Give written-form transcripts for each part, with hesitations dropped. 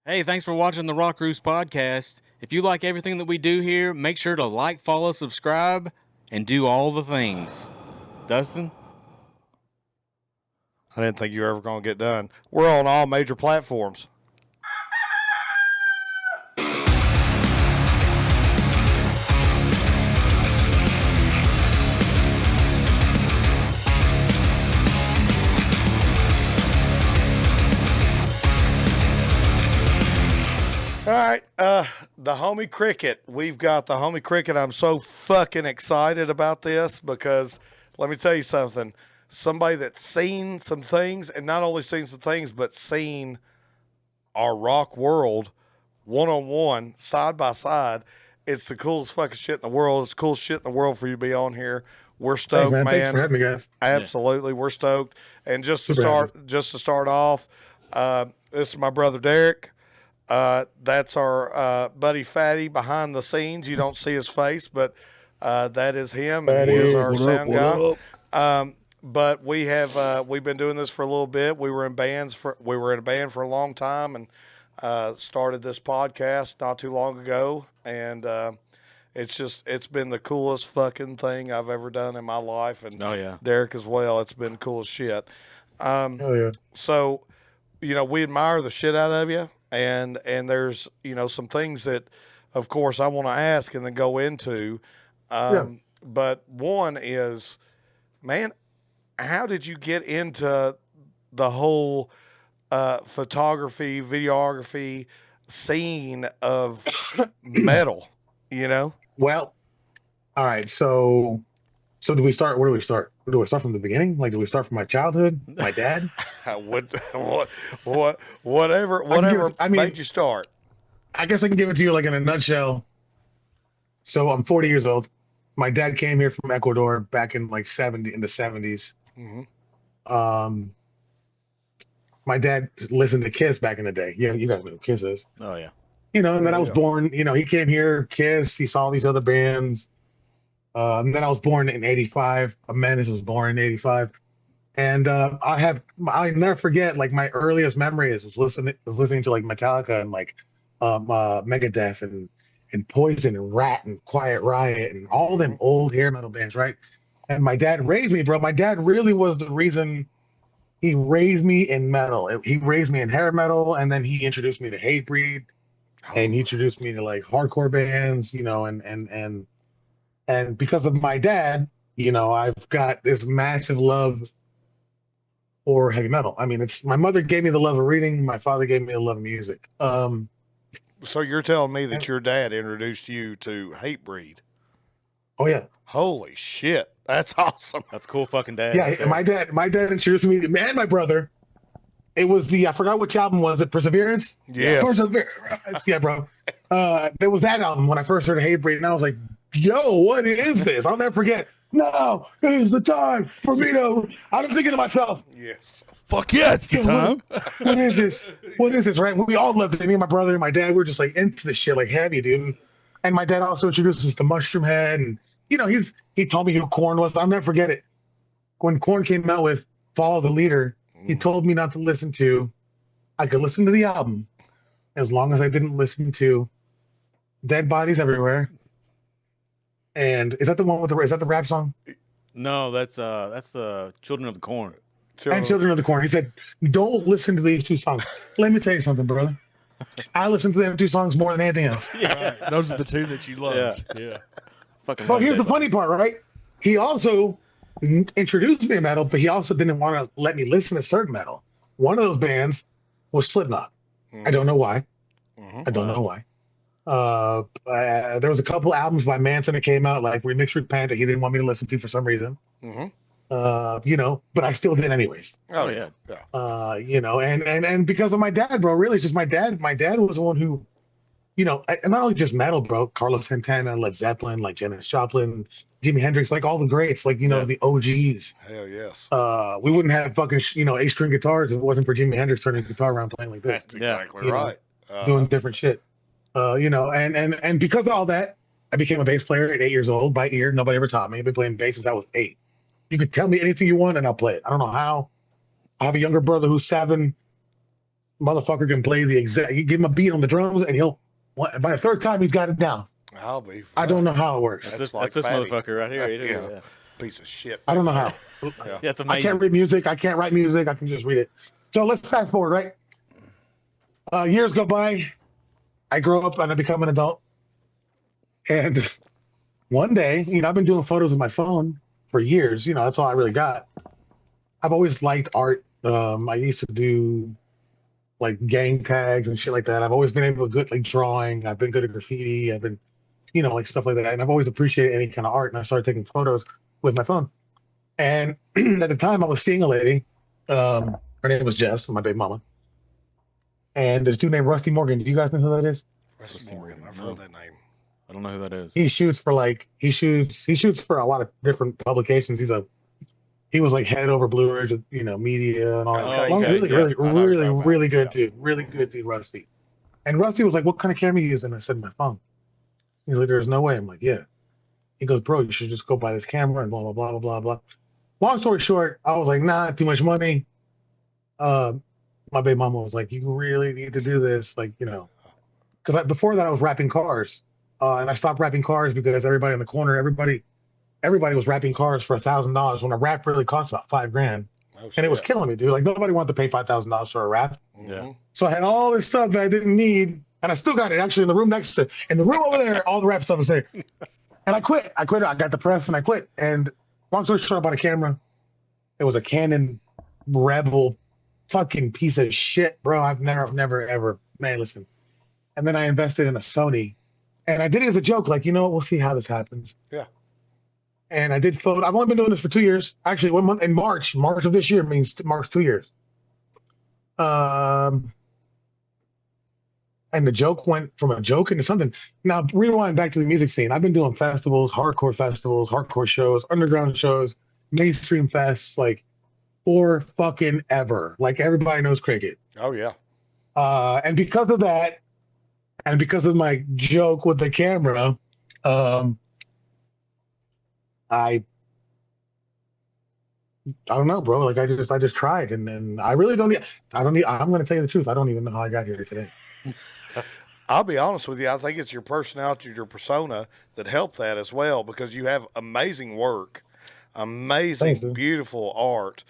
Hey, thanks for watching the Rock Roost Podcast. If you like everything that we do here, make sure to like, follow, subscribe, and do all the things. Dustin? I didn't think you were ever going to get done. We're on all major platforms. All right, the Homie Cricket. We've got the Homie Cricket. I'm so fucking excited about this because let me tell you something. Somebody that's seen some things, and not only seen some things, but seen our rock world one-on-one, side by side. It's the coolest fucking shit in the world. It's the coolest shit in the world for you to be on here. We're stoked, man. Thanks for having me, guys. Absolutely, we're stoked. And just to Super start off, this is my brother Derek. That's our buddy Fatty behind the scenes. You don't see his face, but that is him, and he is our sound guy. But we've been doing this for a little bit. We were in a band for a long time, and started this podcast not too long ago. And it's been the coolest fucking thing I've ever done in my life. And Derek as well. It's been cool as shit. So, we admire the shit out of you. And there's, some things that, of course, I want to ask and then go into. But one is, man, how did you get into the whole photography, videography scene of metal, Well, all right. So do we start? Where do we start? Do we start from the beginning? Like, do we start from my childhood, my dad? Whatever made you start. I guess I can give it to you like in a nutshell. So I'm 40 years old. My dad came here from Ecuador back in the 70s. Mm-hmm. My dad listened to Kiss back in the day. Yeah, you guys know who Kiss is. Oh yeah. And then I was born. He came here, Kiss. He saw these other bands. And then I was born in 85. Menace was born in 85. And I never forget, my earliest memories was listening to Metallica and Megadeth and Poison and Rat and Quiet Riot and all them old hair metal bands, right? And my dad raised me, bro. My dad really was the reason he raised me in metal. He raised me in hair metal, and then he introduced me to Hatebreed, and he introduced me to hardcore bands, and because of my dad, I've got this massive love for heavy metal. I mean, my mother gave me the love of reading. My father gave me the love of music. So you're telling me that your dad introduced you to Hatebreed? Oh yeah. Holy shit. That's awesome. That's cool fucking dad. Yeah. Right, my dad introduced me and my brother. It was I forgot which album was it? Perseverance? Yes. Perseverance. Yeah, bro. There was that album when I first heard Hatebreed, and I was like, yo, what is this? I'll never forget. Now is the time for me to. I was thinking to myself, yes, fuck yeah, it's the time. What is this? What is this? Right? We all loved it. Me and my brother and my dad, we were just into this shit heavy, dude. And my dad also introduced us to Mushroom Head, and he told me who Korn was. I'll never forget it. When Korn came out with Follow the Leader, he told me not to listen to. I could listen to the album as long as I didn't listen to Dead Bodies Everywhere. And is that the one is that the rap song? No, that's the Children of the Corn. And Children of the Corn. He said, don't listen to these two songs. Let me tell you something, brother. I listen to them two songs more than anything else. Yeah, right. Those are the two that you loved. Yeah. Fucking. But here's the funny part, right? He also introduced me to metal, but he also didn't want to let me listen to certain metal. One of those bands was Slipknot. I don't know why. I don't know why. There was a couple albums by Manson that came out, like Remix Repent, that he didn't want me to listen to for some reason. But I still did anyways. Oh yeah. And because of my dad, bro, really, it's just my dad. My dad was the one who, and not only just metal, bro, Carlos Santana, Led Zeppelin, Janis Joplin, Jimi Hendrix, all the greats, the OGs. Hell yes. We wouldn't have fucking, 8-string guitars if it wasn't for Jimi Hendrix turning the guitar around playing like this. That's exactly right. Doing different shit. And because of all that, I became a bass player at 8 years old by ear. Nobody ever taught me. I've been playing bass since I was 8. You could tell me anything you want and I'll play it. I don't know how. I have a younger brother who's 7. motherfucker can play the exact. You give him a beat on the drums, and by the third time he's got it down. I'll be. I don't know how it works. That's like this Fatty. motherfucker right here. Yeah. Piece of shit. I don't know how. Yeah. It's I amazing. can't read music. I can't write music. I can just read it. So let's fast forward, right? Years go by. I grow up and I become an adult. And one day, I've been doing photos with my phone for years. That's all I really got. I've always liked art. I used to do like gang tags and shit like that. I've always been able to good like drawing. I've been good at graffiti. I've been, like stuff like that. And I've always appreciated any kind of art. And I started taking photos with my phone. And at the time I was seeing a lady. Her name was Jess, my baby mama. And this dude named Rusty Morgan. Do you guys know who that is? Rusty Morgan. I've heard that name. I don't know who that is. He shoots for a lot of different publications. He was like head over Blue Ridge, media and all that. Really good dude. Really good dude, Rusty. And Rusty was like, "What kind of camera you using?" I said, "My phone." He's like, "There's no way." I'm like, "Yeah." He goes, "Bro, you should just go buy this camera and blah blah blah blah blah blah." Long story short, I was like, "Nah, too much money." My baby mama was like, "You really need to do this," because before that I was wrapping cars, and I stopped wrapping cars because everybody in the corner, everybody was wrapping cars for $1,000 when a wrap really cost about $5,000, and it was killing me, dude. Like nobody wanted to pay $5,000 for a wrap. Yeah. So I had all this stuff that I didn't need, and I still got it actually in the room in the room over there. All the wrap stuff is there, and I quit. I got the press and I quit. And long story short, I bought a camera. It was a Canon Rebel, fucking piece of shit, bro. I've never ever, man. Listen, and then I invested in a Sony, and I did it as a joke, like we'll see how this happens. Yeah. And I did photo. I've only been doing this for 2 years. Actually, 1 month in March of this year marks 2 years. And the joke went from a joke into something. Now, rewind back to the music scene. I've been doing festivals, hardcore shows, underground shows, mainstream fests, like for fucking ever. Like everybody knows cricket. Oh yeah. And because of that, and because of my joke with the camera, I don't know, bro. Like I just tried, and I really don't. I'm going to tell you the truth. I don't even know how I got here today. I'll be honest with you. I think it's your personality, your persona that helped that as well, because you have amazing work, amazing, Thanks, beautiful art,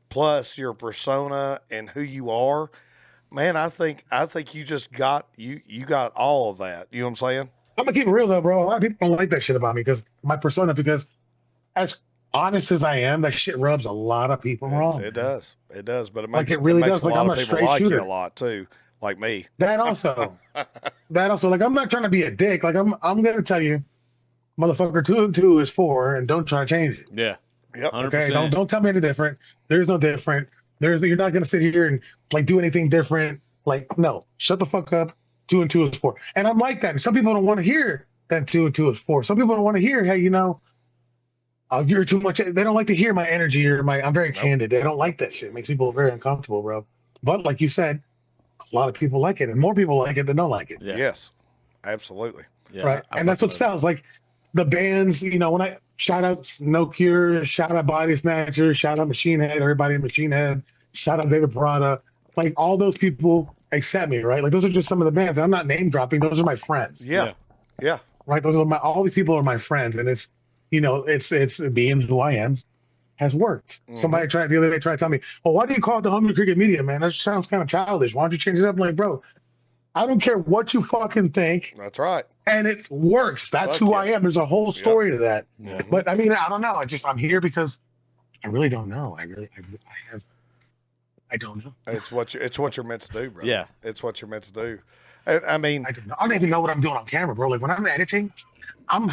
plus your persona and who you are. Man, I think you just got you got all of that. You know what I'm saying? I'm gonna keep it real though, bro. A lot of people don't like that shit about me because my persona. Because as honest as I am, that shit rubs a lot of people wrong. It does. But it makes, Like it really makes does. a Like lot I'm of a people straight like shooter. you a lot too, like me. That also, like I'm not trying to be a dick. Like I'm gonna tell you, motherfucker, 2 and 2 is 4, and don't try to change it. Yeah. Yep. 100%. Okay, don't tell me any different. There's no different. You're not gonna sit here and like do anything different. Like no, shut the fuck up. 2 and 2 is 4, and I'm like that. And some people don't want to hear that 2 and 2 is 4. Some people don't want to hear, hey, you're too much. They don't like to hear my energy or I'm very candid. They don't like that shit. It makes people very uncomfortable, bro. But like you said, a lot of people like it, and more people like it than don't like it. Yeah. Yes, absolutely. Yeah. Right. And that's what sounds like the bands, when I shout out No Cure, shout out Body Snatchers, shout out Machine Head, everybody in Machine Head, shout out David Parada, like all those people accept me, right? Like those are just some of the bands. I'm not name dropping. Those are my friends. Yeah. Right. Those are all these people are my friends. And it's, it's being who I am has worked. Mm-hmm. Somebody the other day tried to tell me, well, why do you call it the Homie Cricket Media, man? That sounds kind of childish. Why don't you change it up? I'm like, bro, I don't care what you fucking think. That's right. And it works. That's Fuck who yeah. I am. There's a whole story to that. Yeah. But I mean, I don't know. I'm here because I really don't know. I don't know. It's what you're meant to do, bro. Yeah. It's what you're meant to do. And, I mean, I don't even know what I'm doing on camera, bro. Like when I'm editing, I'm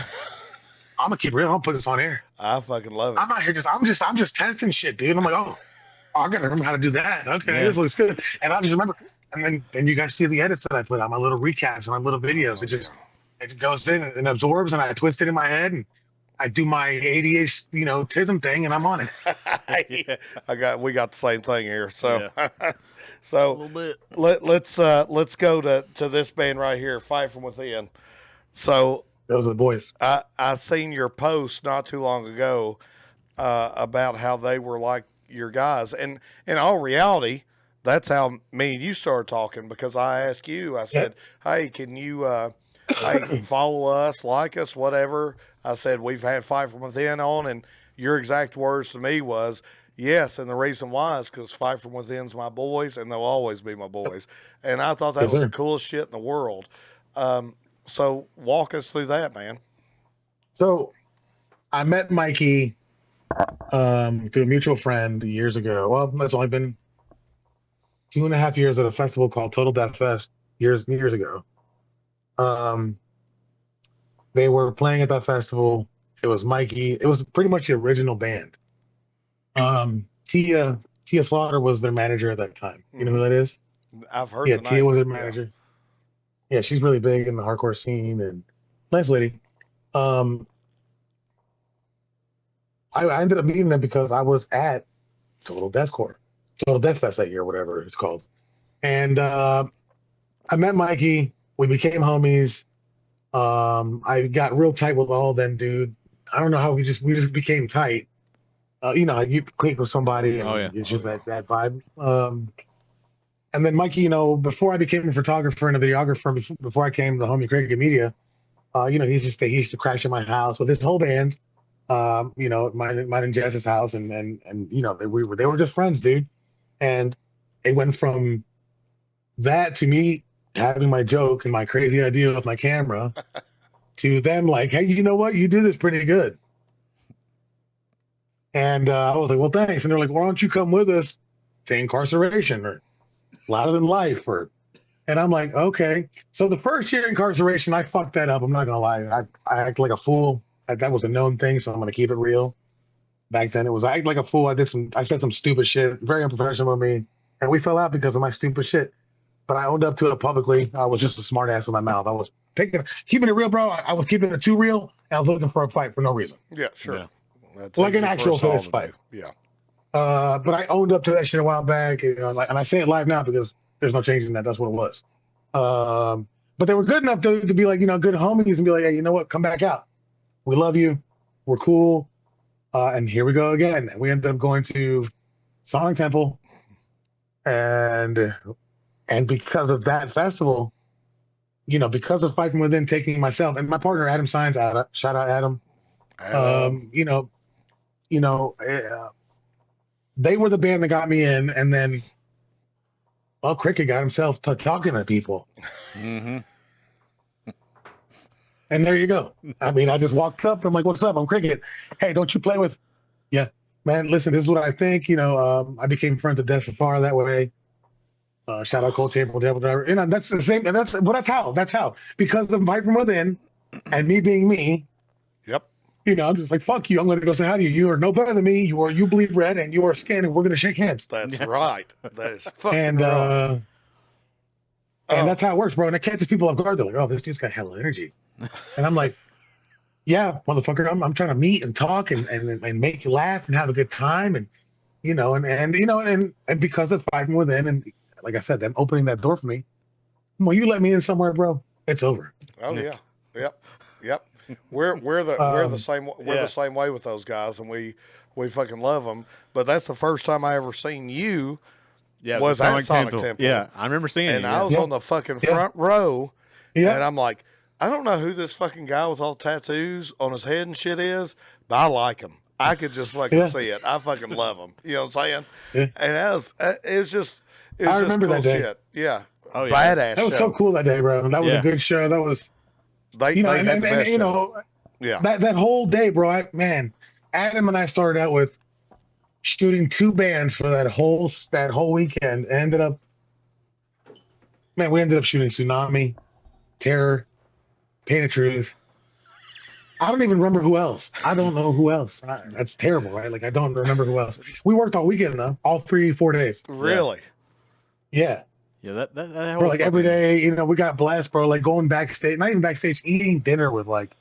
gonna keep real. I'll put this on air. I fucking love it. I'm out here I'm just testing shit, dude. I'm like, oh, I gotta remember how to do that. Okay, Yeah. this looks good. And I just remember. And then you guys see the edits that I put on, my little recaps and my little videos. It goes in and absorbs, and I twist it in my head, and I do my ADHD, tism thing, and I'm on it. We got the same thing here. So, A little bit. let's go to this band right here, Fight From Within. So Those are the boys. I seen your post not too long ago about how they were like your guys, and in all reality, that's how me and you started talking, because I asked you, I said, hey, can you hey, follow us, like us, whatever. I said, we've had Fight From Within on, and your exact words to me was, yes, and the reason why is because Fight From Within's my boys, and they'll always be my boys. And I thought that was the coolest shit in the world. So walk us through that, man. So I met Mikey through a mutual friend years ago. Well, it's only been 2.5 years at a festival called Total Death Fest years ago. They were playing at that festival. It was Mikey. It was pretty much the original band. Tia Slaughter was their manager at that time. You know who that is? I've heard. Yeah, Tia was their manager. Yeah, she's really big in the hardcore scene and nice lady. I ended up meeting them because I was at Total Death Fest that year, whatever it's called. And I met Mikey. We became homies. I got real tight with all of them, dude. I don't know how we just became tight. You know, you click with somebody and it's just that vibe. And then Mikey, you know, before I became a photographer and a videographer, before I came to Homie Criket Media, you know, he used to crash at my house with his whole band. You know, mine and Jess's house, and you know, they were just friends, dude. And it went from that to me having my joke and my crazy idea with my camera to them like, hey, you know what? You do this pretty good. And I was like, well, thanks. And they're like, why don't you come with us to Incarceration or Louder Than Life? And I'm like, okay. So the first year Incarceration, I fucked that up. I'm not going to lie. I acted like a fool. That was a known thing, so I'm going to keep it real. Back then, it was I acted like a fool. I said some stupid shit, very unprofessional of me. And we fell out because of my stupid shit. But I owned up to it publicly. I was just a smart ass with my mouth. I was keeping it real, bro. I was keeping it too real. And I was looking for a fight for no reason. Yeah, sure. Yeah. That's like an actual fist fight. Yeah. But I owned up to that shit a while back. You know, and I say it live now because there's no changing that. That's what it was. But they were good enough to be like, you know, good homies and be like, hey, you know what? Come back out. We love you. We're cool. And here we go again. And we ended up going to Sonic Temple. And because of that festival, you know, because of Fight From Within taking myself and my partner, Adam Sines, shout out Adam. They were the band that got me in. And then, well, Cricket got himself talking to people. Mm-hmm. And there you go. I mean, I just walked up. I'm like, what's up? I'm Cricket. Hey, don't you play with? Yeah, man, listen, this is what I think. You know, I became friends with Death for Far that way. Shout out Cold Table Devil Driver. You know, that's the same. And that's how. Because of Fight From Within and me being me. Yep. You know, I'm just like, fuck you. I'm going to go say hi to you. You are no better than me. You bleed red and you are skin and we're going to shake hands. That's right. That is fucking right. And that's how it works, bro. And it catches people off guard. They're like, oh, this dude's got hella energy. And I'm like, yeah, motherfucker, I'm trying to meet and talk and make you laugh and have a good time. And, you know, and because of Fight From Within and like I said, them opening that door for me, when you let me in somewhere, bro, it's over. Oh yeah. Yep. We're the same way with those guys, and we fucking love them. But that's the first time I ever seen you. Yeah, was at Sonic Temple. Yeah, I remember seeing you. And I was on the fucking front row. Yeah. And I'm like, I don't know who this fucking guy with all the tattoos on his head and shit is, but I like him. I could just fucking see it. I fucking love him. You know what I'm saying? Yeah. And it was just remember cool that day. Shit. Yeah. Oh, yeah. Badass. That was so cool that day, bro. That was a good show. That was, they had the best you show. know, yeah. That whole day, bro. Adam and I started out with shooting 2 bands for that whole weekend. We ended up shooting Tsunami, Terror, Pain of Truth. I don't even remember who else. I don't know who else. That's terrible, right? Like, I don't remember who else. We worked all weekend, though. All 3-4 days. Really? Yeah. Yeah, that bro, like every day, you know, we got blessed, bro. Like going backstage, not even backstage, eating dinner with like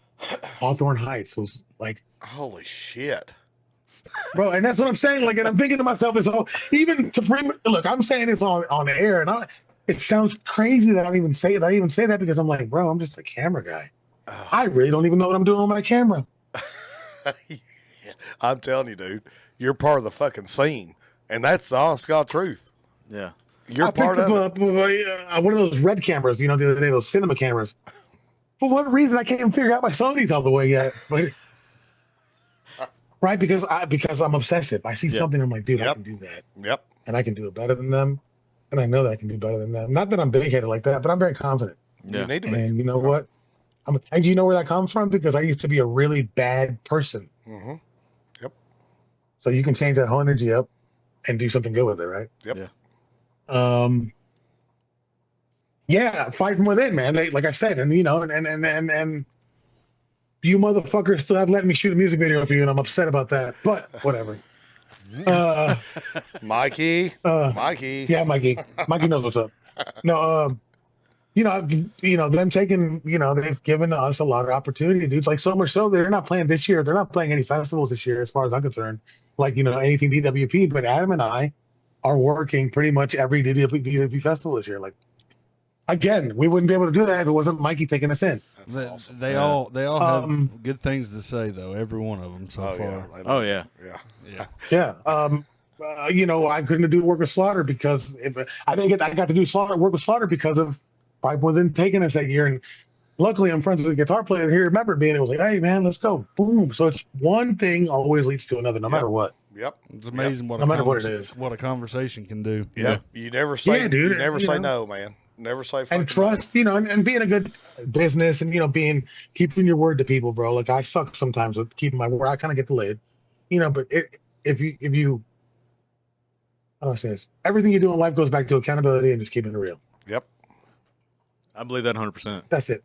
Hawthorne Heights was like, holy shit. Bro, and that's what I'm saying. Like, and I'm thinking to myself, look, I'm saying this on the air, and it sounds crazy that I even say that because I'm like, bro, I'm just a camera guy. I really don't even know what I'm doing on my camera. I'm telling you, dude, you're part of the fucking scene, and that's the honest God truth. Yeah. You're part picked of up one of those red cameras, the other day, those cinema cameras. For what reason, I can't even figure out my Sony's all the way yet. But right, because I'm obsessive. I see something, I'm like, dude, I can do that. Yep. And I can do it better than them. And I know that I can do better than them. Not that I'm big-headed like that, but I'm very confident. You need to be. And you know what? And you know where that comes from? Because I used to be a really bad person. Mm-hmm. Yep. So you can change that whole energy up and do something good with it, right? Yep. Yeah. Yeah, fight from within, man. Like I said, and you motherfuckers still have let me shoot a music video for you, and I'm upset about that. But whatever. Mikey. Mikey. Yeah, Mikey. Mikey knows what's up. No, them taking, they've given us a lot of opportunity, dudes. Like so much so they're not playing this year. They're not playing any festivals this year, as far as I'm concerned. Like anything DWP. But Adam and I are working pretty much every DWP festival this year. Like. Again, we wouldn't be able to do that if it wasn't Mikey taking us in. That's awesome. They all have good things to say, though. Every one of them so far. Yeah. Yeah. I couldn't do work with Slaughter because I got to do work with Slaughter because of Five Within taking us that year. And luckily, I'm friends with a guitar player. He remembered me and it was like, hey, man, let's go. Boom. So it's one thing always leads to another, no matter what. Yep. It's amazing what it is. What a conversation can do. Yep. You never say, dude, you never say no, man. Never say fucking and trust, no. And being a good business and keeping your word to people, bro. Like I suck sometimes with keeping my word. I kind of get delayed, but if you how do I say this? Everything you do in life goes back to accountability and just keeping it real. Yep. I believe that 100%. That's it.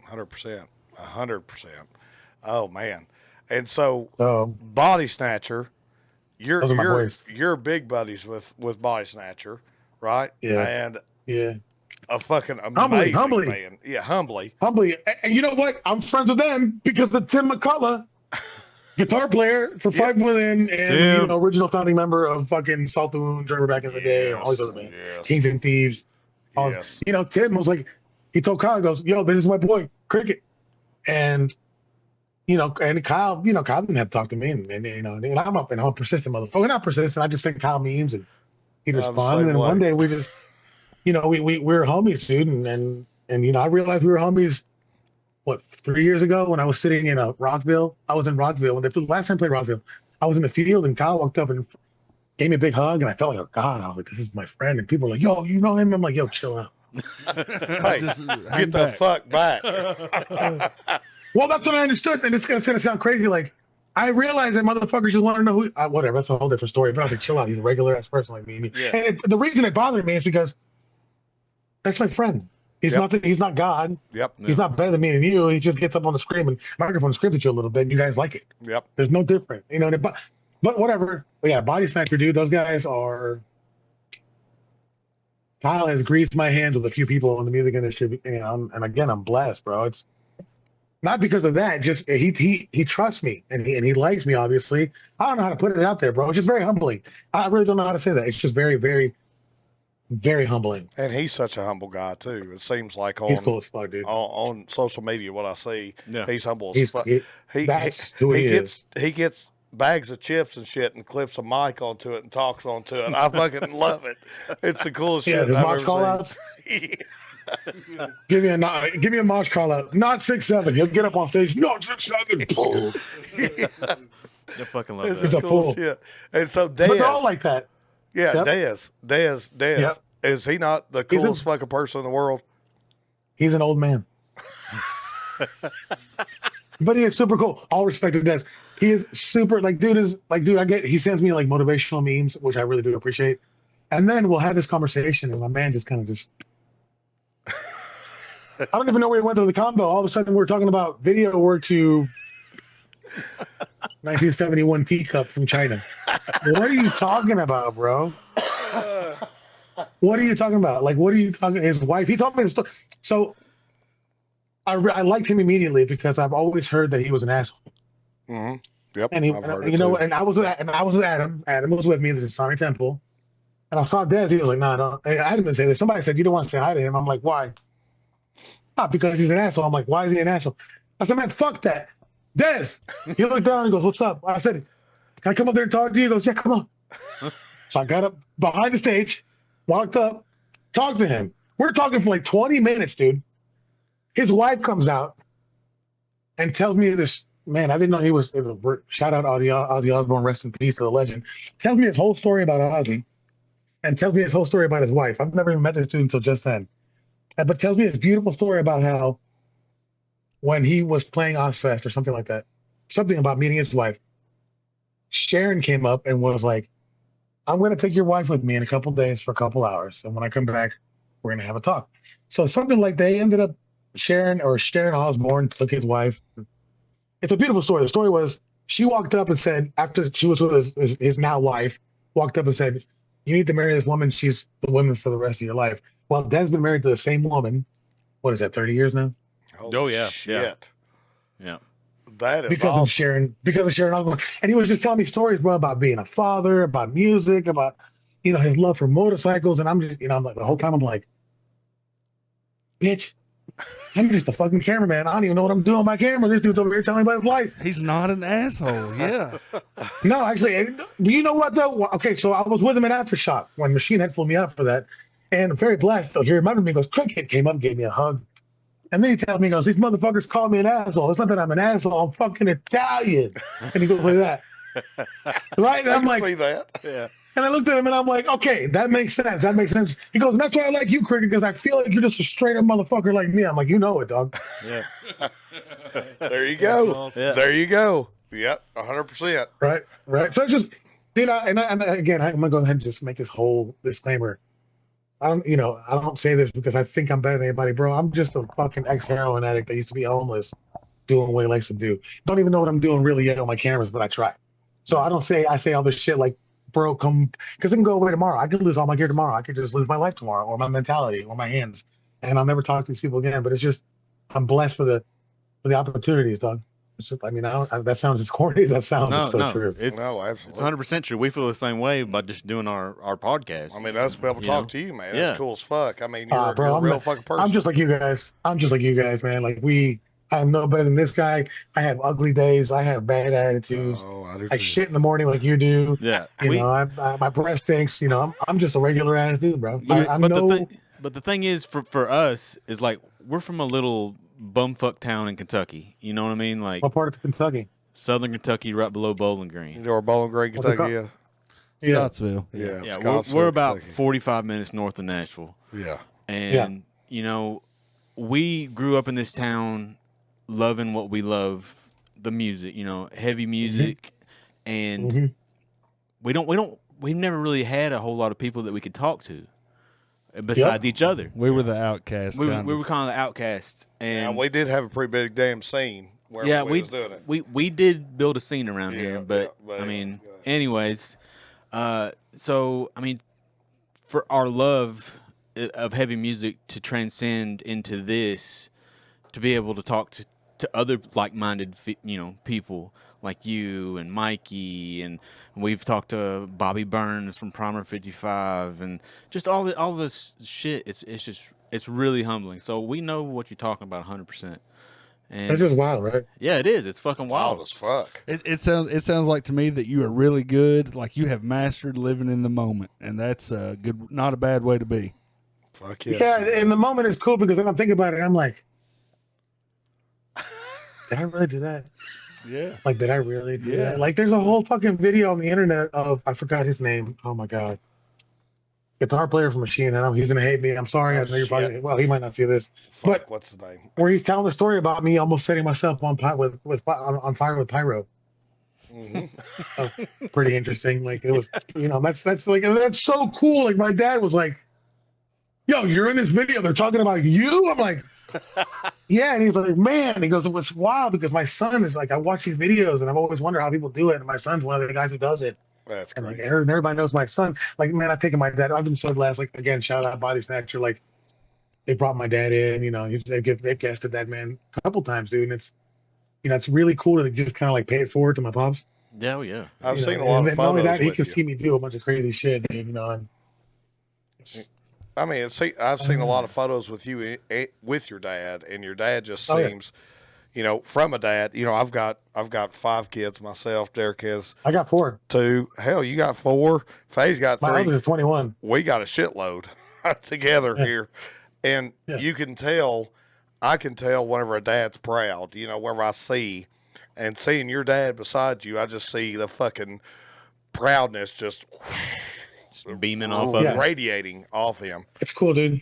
100%. 100%. Oh man. And so Body Snatcher, you're big buddies with Body Snatcher, right? Yeah. And yeah. A fucking amazing humbly. band. Yeah, humbly. And you know what? I'm friends with them because of Tim McCullough, guitar player for Five Within and original founding member of fucking Salt the Wound, Drummer back in the day, and all these other bands. Yes. Kings and Thieves. Yes. Tim was like, he told Kyle, he goes, yo, this is my boy, Cricket. And and Kyle, Kyle didn't have to talk to me, and I'm up and I'm a persistent motherfucker. Not persistent, I just send Kyle memes and he'd respond. And one day we just we were homies, dude, and I realized we were homies. What 3 years ago when I was sitting in Rockville? I was in Rockville when the last time I played Rockville. I was in the field and Kyle walked up and gave me a big hug, and I felt like, oh God, I was like, this is my friend. And people were like, yo, you know him? I'm like, yo, chill out. Hey, get the fuck back. Well, that's what I understood, and it's gonna sound crazy. Like I realized that motherfuckers just want to know who. Whatever, that's a whole different story. But I was like, chill out. He's a regular ass person like me. Yeah. And the reason it bothered me is because that's my friend. He's not God. Yep. He's not better than me and you. He just gets up on the screen and microphone screams at you a little bit, and you guys like it. Yep. There's no different, But whatever. But yeah, Body Snatcher, dude. Those guys are. Kyle has greased my hands with a few people in the music industry, and again, I'm blessed, bro. It's not because of that. Just he trusts me and he likes me. Obviously, I don't know how to put it out there, bro. It's just very humbling. I really don't know how to say that. It's just very, very, very humbling. And he's such a humble guy too. It seems like he's cool as fuck, dude. On social media, what I see, he's humble as fuck. That's who he is. He gets bags of chips and shit and clips a mic onto it and talks onto it. I fucking love it. It's the coolest shit I've ever seen. Call-outs. Give me a mosh call out. Not 6'7". He'll get up on stage. Not 6'7". Boom. I fucking love This that. is cool shit. And so Dez, but they're all like that. Yeah, Yep. Dez. Yep. Is he not the coolest fucking person in the world? He's an old man. But he is super cool. All respect to Dez. He is super dude. He sends me like motivational memes, which I really do appreciate. And then we'll have this conversation, and my man just kind of just. I don't even know where he went through the combo. All of a sudden, we're talking about video work to 1971 teacup from China. What are you talking about, bro? What are you talking about? Like, what are you talking? His wife. He told me this story. So I liked him immediately because I've always heard that he was an asshole. Mm-hmm. Yep. And I've heard it too. And I was with Adam. Adam was with me. This is Sonic Temple. And I saw Dez. He was like, "No, don't." I didn't say this. Somebody said, "You don't want to say hi to him." I'm like, "Why?" Not because he's an asshole. I'm like, "Why is he an asshole?" I said, "Man, fuck that." Dez. He looked down and goes, "What's up?" I said, "Can I come up there and talk to you?" He goes, "Yeah, come on." So I got up behind the stage, walked up, talked to him. We're talking for like 20 minutes, dude. His wife comes out and tells me this. Man, I didn't know he was. Shout out Ozzy Osbourne, rest in peace to the legend. Tells me his whole story about Ozzy, and tells me his whole story about his wife. I've never even met this dude until just then. But tells me this beautiful story about how when he was playing Ozfest or something like that, something about meeting his wife, Sharon came up and was like, I'm going to take your wife with me in a couple days for a couple hours. And when I come back, we're going to have a talk. So something like they ended up, Sharon Osbourne took his wife. It's a beautiful story. The story was she walked up and said, after she was with his now wife, walked up and said, you need to marry this woman. She's the woman for the rest of your life. Well, Dad's been married to the same woman. What is that, 30 years now? Oh, yeah. Shit. Yeah. That is because awesome. of Sharon Osbourne. And he was just telling me stories, bro, about being a father, about music, about, his love for motorcycles. And I'm just, I'm like, the whole time I'm like, bitch, I'm just a fucking cameraman. I don't even know what I'm doing on my camera. This dude's over here telling me about his life. He's not an asshole. Yeah. No, actually, you know what though? Okay, so I was with him at Aftershock when Machine Head flew me out for that. And I'm very blessed. So he remembered me, he goes, Cricket came up and gave me a hug. And then he tells me, he goes, these motherfuckers call me an asshole. It's not that I'm an asshole. I'm fucking Italian. And he goes like that. Right? And I'm like, see that. Yeah. And I looked at him and I'm like, okay, that makes sense. That makes sense. He goes, and that's why I like you, Cricket, because I feel like you're just a straight up motherfucker like me. I'm like, you know it, dog. Yeah. There you go. Awesome. Yeah. There you go. Yep, 100%. Right. So it's just, and again, I'm gonna go ahead and just make this whole disclaimer. I don't say this because I think I'm better than anybody, bro. I'm just a fucking ex-heroin addict that used to be homeless, doing what he likes to do. Don't even know what I'm doing really yet on my cameras, but I try. So I say all this shit like, bro, come, because it can go away tomorrow. I could lose all my gear tomorrow. I could just lose my life tomorrow, or my mentality, or my hands, and I'll never talk to these people again. But it's just, I'm blessed for the opportunities, dog. It's just, that sounds as corny as that sounds. It's so true. It's absolutely. 100% true. We feel the same way by just doing our podcast. I mean, us be able to talk to you, man. Yeah. That's cool as fuck. I mean, you're, Bro, you're a I'm real not- fucking person. I'm just like you guys, man. Like I'm no better than this guy. I have ugly days. I have bad attitudes. Oh, I do I too. shit in the morning like you do. Yeah. My breath stinks. I'm just a regular ass dude, bro. But the thing is, for us, is like, we're from a little bumfuck town in Kentucky. You know what I mean? Like, What part of Kentucky? Southern Kentucky, right below Bowling Green. Or Bowling Green, What's it Kentucky, called? yeah. Scottsville. Yeah, Yeah, Scottsville, we're about Kentucky. 45 minutes north of Nashville. Yeah. And, we grew up in this town loving what we love, the music, heavy music. And we've never really had a whole lot of people that we could talk to besides each other. We were the outcasts. We were kind of the outcasts. And we did have a pretty big damn scene where we was doing it. we did build a scene around here, but yeah, I mean, yeah. anyways, so I mean, for our love of heavy music to transcend into this, to be able to talk to other like-minded people like you and Mikey, and we've talked to Bobby Burns from Primer 55, and just all this shit. It's really humbling. So we know what you're talking about 100%. And That's just wild, right? yeah, it is. It's fucking Wild wild. as fuck. It sounds like to me that you are really good. Like you have mastered living in the moment, and that's a good, not a bad way to be. Fuck yes. Yeah, and the moment is cool because then I'm thinking about it and I'm like, did I really do that? Yeah. Like, did I really do Yeah. that? Like, there's a whole fucking video on the internet of, I forgot his name. Oh my God. Guitar player from Machine. I know he's going to hate me. I'm sorry. I know you're probably, well, he might not see this. Fuck, But what's the name? where he's telling the story about me almost setting myself on fire with pyro. Mm-hmm. Pretty interesting. Like, it was, that's so cool. Like, my dad was like, yo, you're in this video. They're talking about you. I'm like, yeah. And he's like, man, he goes, it was wild because my son is like, I watch these videos and I've always wondered how people do it. And my son's one of the guys who does it. That's And like, crazy. everybody knows my son. Like, man, I've taken my dad. I've been so blessed. Like, again, shout out Body Snatcher. Like, they brought my dad in, they've guested that man a couple times, dude. And it's, it's really cool to just kind of like pay it forward to my pops. Yeah, yeah. I've seen a And lot of then not only photos that, he with can you. see me do a bunch of crazy shit, dude, and I mean, I've seen a lot of photos with you with your dad, and your dad just Oh, yeah. seems, from a dad. I've got 5 kids myself. Derek has I got 4. 2. Hell, you got 4. Faye's got 3. My oldest is 21. We got a shitload together here, and I can tell whenever a dad's proud. Whenever I see, and seeing your dad beside you, I just see the fucking proudness just beaming off of him, radiating off him. It's cool, dude.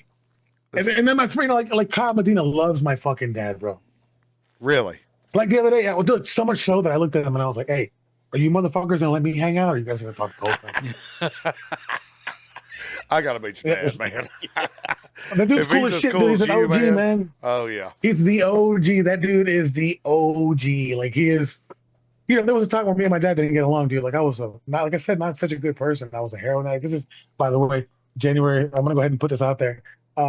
And then my friend, like Kyle Medina, loves my fucking dad, bro. Really? Like the other day, well, dude, so much so that I looked at him and I was like, "Hey, are you motherfuckers gonna let me hang out, or are you guys gonna talk the whole time?" I gotta meet your dad, man. The dude's cool as shit, dude. He's an OG, man. Oh yeah, he's the OG. That dude is the OG. Like he is. There was a time where me and my dad didn't get along, dude. Like I was not, like I said, not such a good person. I was a heroin addict. This is, by the way, January. I'm gonna go ahead and put this out there.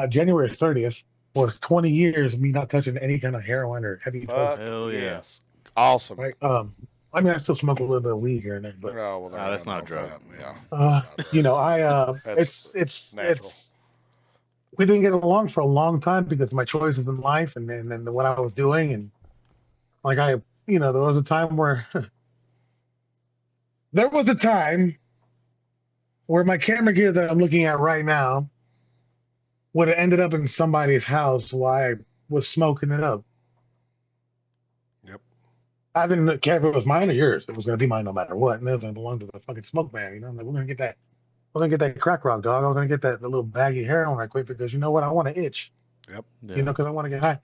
January 30th was 20 years of me not touching any kind of heroin or heavy drugs. Hell yeah. Yes, awesome. Right? I mean, I still smoke a little bit of weed here and there, but that's not a drug. It's we didn't get along for a long time because of my choices in life and what I was doing, and like there was a time where my camera gear that I'm looking at right now would have ended up in somebody's house while I was smoking it up. Yep. I didn't care if it was mine or yours. It was going to be mine no matter what. And it was going to belong to the fucking smoke man. I'm like, we're going to get that. We're going to get that crack rock, dog. I was going to get the little baggy heroin right quick because you know what? I want to itch. Yep. Yeah. Because I want to get high.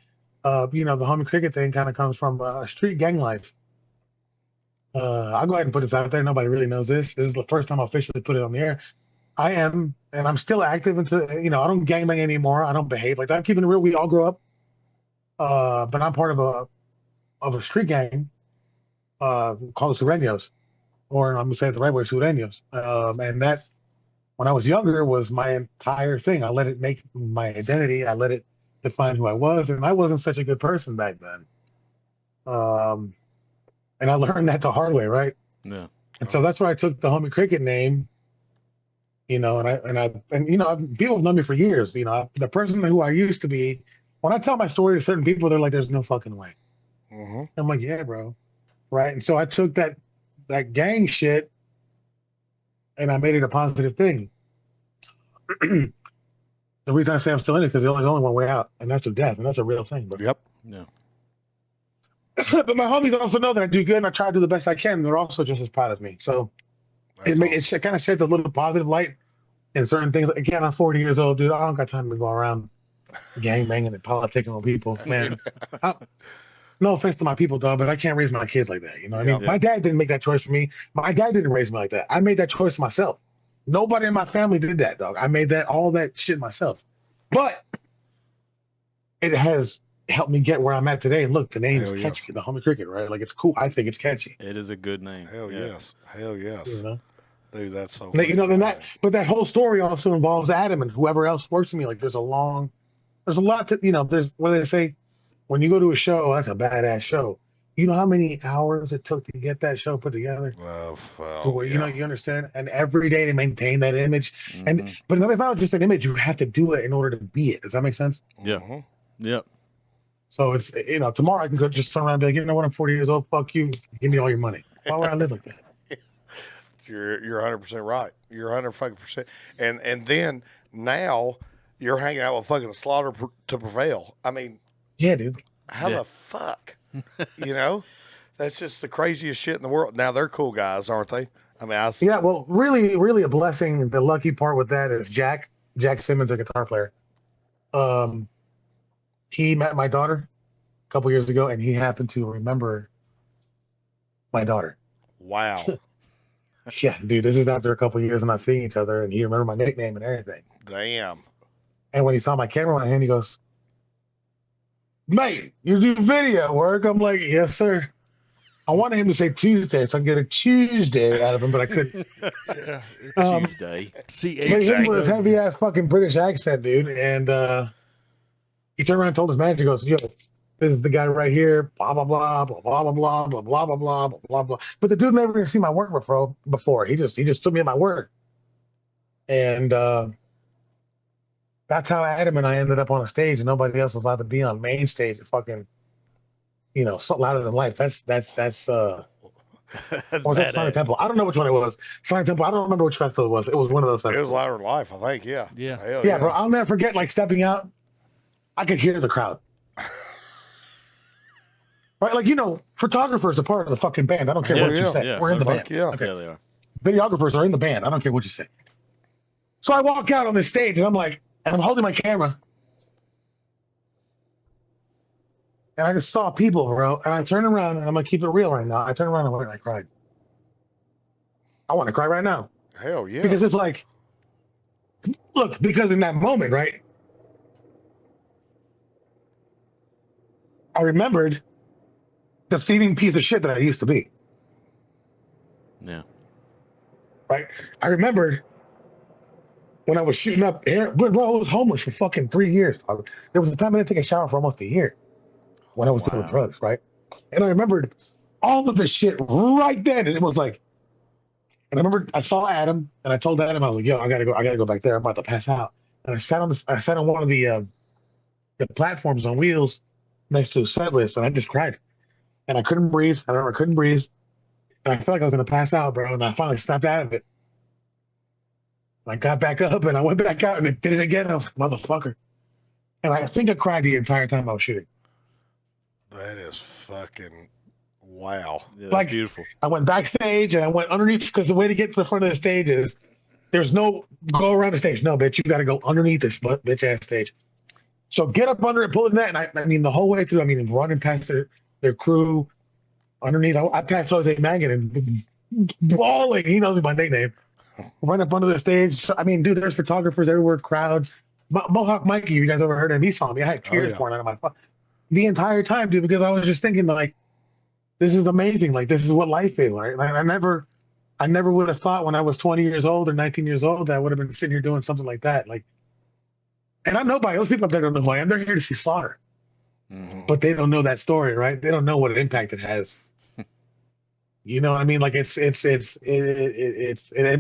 The Homie Cricket thing kind of comes from street gang life. I'll go ahead and put this out there. Nobody really knows this. This is the first time I officially put it on the air. I am, and I'm still active into, I don't gangbang anymore. I don't behave like that. I'm keeping it real. We all grow up. But I'm part of a street gang called the Sureños, or I'm going to say it the right way, Sureños. And that, when I was younger, was my entire thing. I let it make my identity. I let it define who I was, and I wasn't such a good person back then. And I learned that the hard way, right? Yeah. And so that's why I took the Homie Cricket name. People have known me for years. The person who I used to be. When I tell my story to certain people, they're like, "There's no fucking way." Mm-hmm. I'm like, "Yeah, bro." Right. And so I took that gang shit and I made it a positive thing. The reason I say I'm still in it is because there's only one way out, and that's through death, and that's a real thing. But Yep. Yeah. But my homies also know that I do good and I try to do the best I can. They're also just as proud of me. So it kind of sheds a little positive light in certain things. Again, I'm 40 years old, dude. I don't got time to go around gangbanging and politicking on people, man. No offense to my people, dog, but I can't raise my kids like that. You know what I mean? Yeah. My dad didn't make that choice for me. My dad didn't raise me like that. I made that choice myself. Nobody in my family did that, dog. I made all that shit myself. But it has helped me get where I'm at today. And look, the name is catchy, the Homie Cricket, right? Like, it's cool. I think it's catchy. It is a good name. Hell yes. Hell yes. Dude, that's so but that whole story also involves Adam and whoever else works with me. Like, there's a lot to, there's what they say, when you go to a show, that's a badass show. You know how many hours it took to get that show put together? You understand? And every day to maintain that image. Mm-hmm. But it's not just an image. You have to do it in order to be it. Does that make sense? Yeah. Mm-hmm. Yep. So it's, tomorrow I can go just turn around and be like, you know what? I'm 40 years old. Fuck you. Give me all your money. Why would I live like that? You're 100% right. You're 100%. And then now you're hanging out with fucking Slaughter to Prevail. I mean, yeah, dude. How the fuck? That's just the craziest shit in the world. Now they're cool guys, aren't they? I mean, yeah. Well, really, really a blessing. The lucky part with that is Jack Simmons, a guitar player. He met my daughter a couple years ago, and he happened to remember my daughter. Wow. Yeah, dude. This is after a couple years of not seeing each other, and he remembered my nickname and everything. Damn. And when he saw my camera in my hand, he goes, "Mate, you do video work?" I'm like, "Yes, sir." I wanted him to say Tuesday, so I get a Tuesday out of him, but I couldn't. Tuesday. But him with his heavy ass fucking British accent, dude, and he turned around and told his manager, he goes, "Yo, this is the guy right here, blah blah blah blah blah blah blah blah blah blah blah blah blah blah." But the dude never even seen my work before. He just took me at my word, and that's how Adam and I ended up on a stage, and nobody else was allowed to be on main stage at fucking, So Louder Than Life. That's That's or was that Sonic badass. Temple? I don't know which one it was. Sonic Temple. I don't remember which festival it was. It was one of those It was festivals. Louder Than Life, I think. Yeah. Yeah. Hell Yeah, bro. I'll never forget like stepping out. I could hear the crowd. Right, like photographers are part of the fucking band. I don't care Hell what you yeah. say. Yeah, We're in the fuck band. yeah. Okay. Yeah, they are. Videographers are in the band. I don't care what you say. So I walk out on this stage and I'm holding my camera. And I just saw people, bro. And I turned around and I'm gonna keep it real right now. I turned around and I cried. I want to cry right now. Hell yeah. Because it's like, look, because in that moment, right? I remembered the thieving piece of shit that I used to be. Yeah. Right? I remembered when I was shooting up air, bro, I was homeless for fucking 3 years. There was a time I didn't take a shower for almost a year when I was doing drugs, right? And I remembered all of this shit right then. And it was like, and I remember I saw Adam and I told Adam, I was like, yo, I gotta go back there. I'm about to pass out. And I sat on one of the platforms on wheels next to a set list and I just cried. And I couldn't breathe. I remember I couldn't breathe. And I felt like I was gonna pass out, bro. And I finally snapped out of it. I got back up and I went back out and I did it again. I was like, motherfucker. And I think I cried the entire time I was shooting. That is fucking wow. Yeah, that's Like, beautiful. I went backstage and I went underneath because the way to get to the front of the stage is there's no go around the stage. No, bitch, you got to go underneath this bitch ass stage. So get up under it, pull the net. And I mean, the whole way through, I mean, running past their crew underneath. I passed Jose Magan and bawling. He knows me by nickname. Run up under the stage. So, I mean, dude, there's photographers everywhere, crowd. Mohawk Mikey, you guys ever heard of him? He saw me. I had tears pouring out of my face the entire time, dude, because I was just thinking, like, this is amazing. Like, this is what life is, right? Like, I never would have thought when I was 20 years old or 19 years old that I would have been sitting here doing something like that. Like, and I know by those people up there don't know who I am. They're here to see Slaughter, but they don't know that story, right? They don't know what an impact it has. You know what I mean? Like, it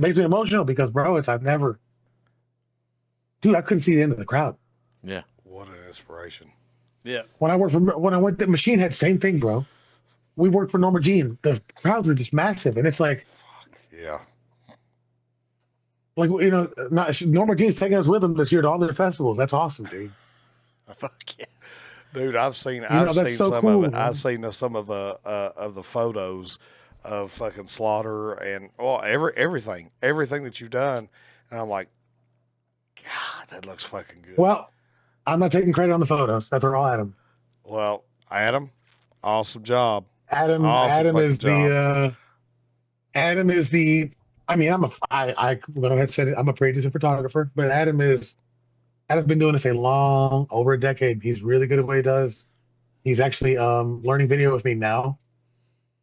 makes me emotional because, bro, dude, I couldn't see the end of the crowd. Yeah. What an inspiration. Yeah. When I went to Machine Head, same thing, bro. We worked for Norma Jean. The crowds are just massive, and it's like, Yeah. like Norma Jean's taking us with them this year to all their festivals. That's awesome, dude. Fuck yeah. Dude, I've seen that's some so cool, of it. man. I've seen some of the photos of fucking Slaughter and everything that you've done, and I'm like, God, that looks fucking good. Well, I'm not taking credit on the photos. That's all Adam. Well, Adam, awesome job. Adam is the I mean, I went ahead and said it, I'm a producer photographer, but Adam's been doing this over a decade. He's really good at what he does. He's actually learning video with me now.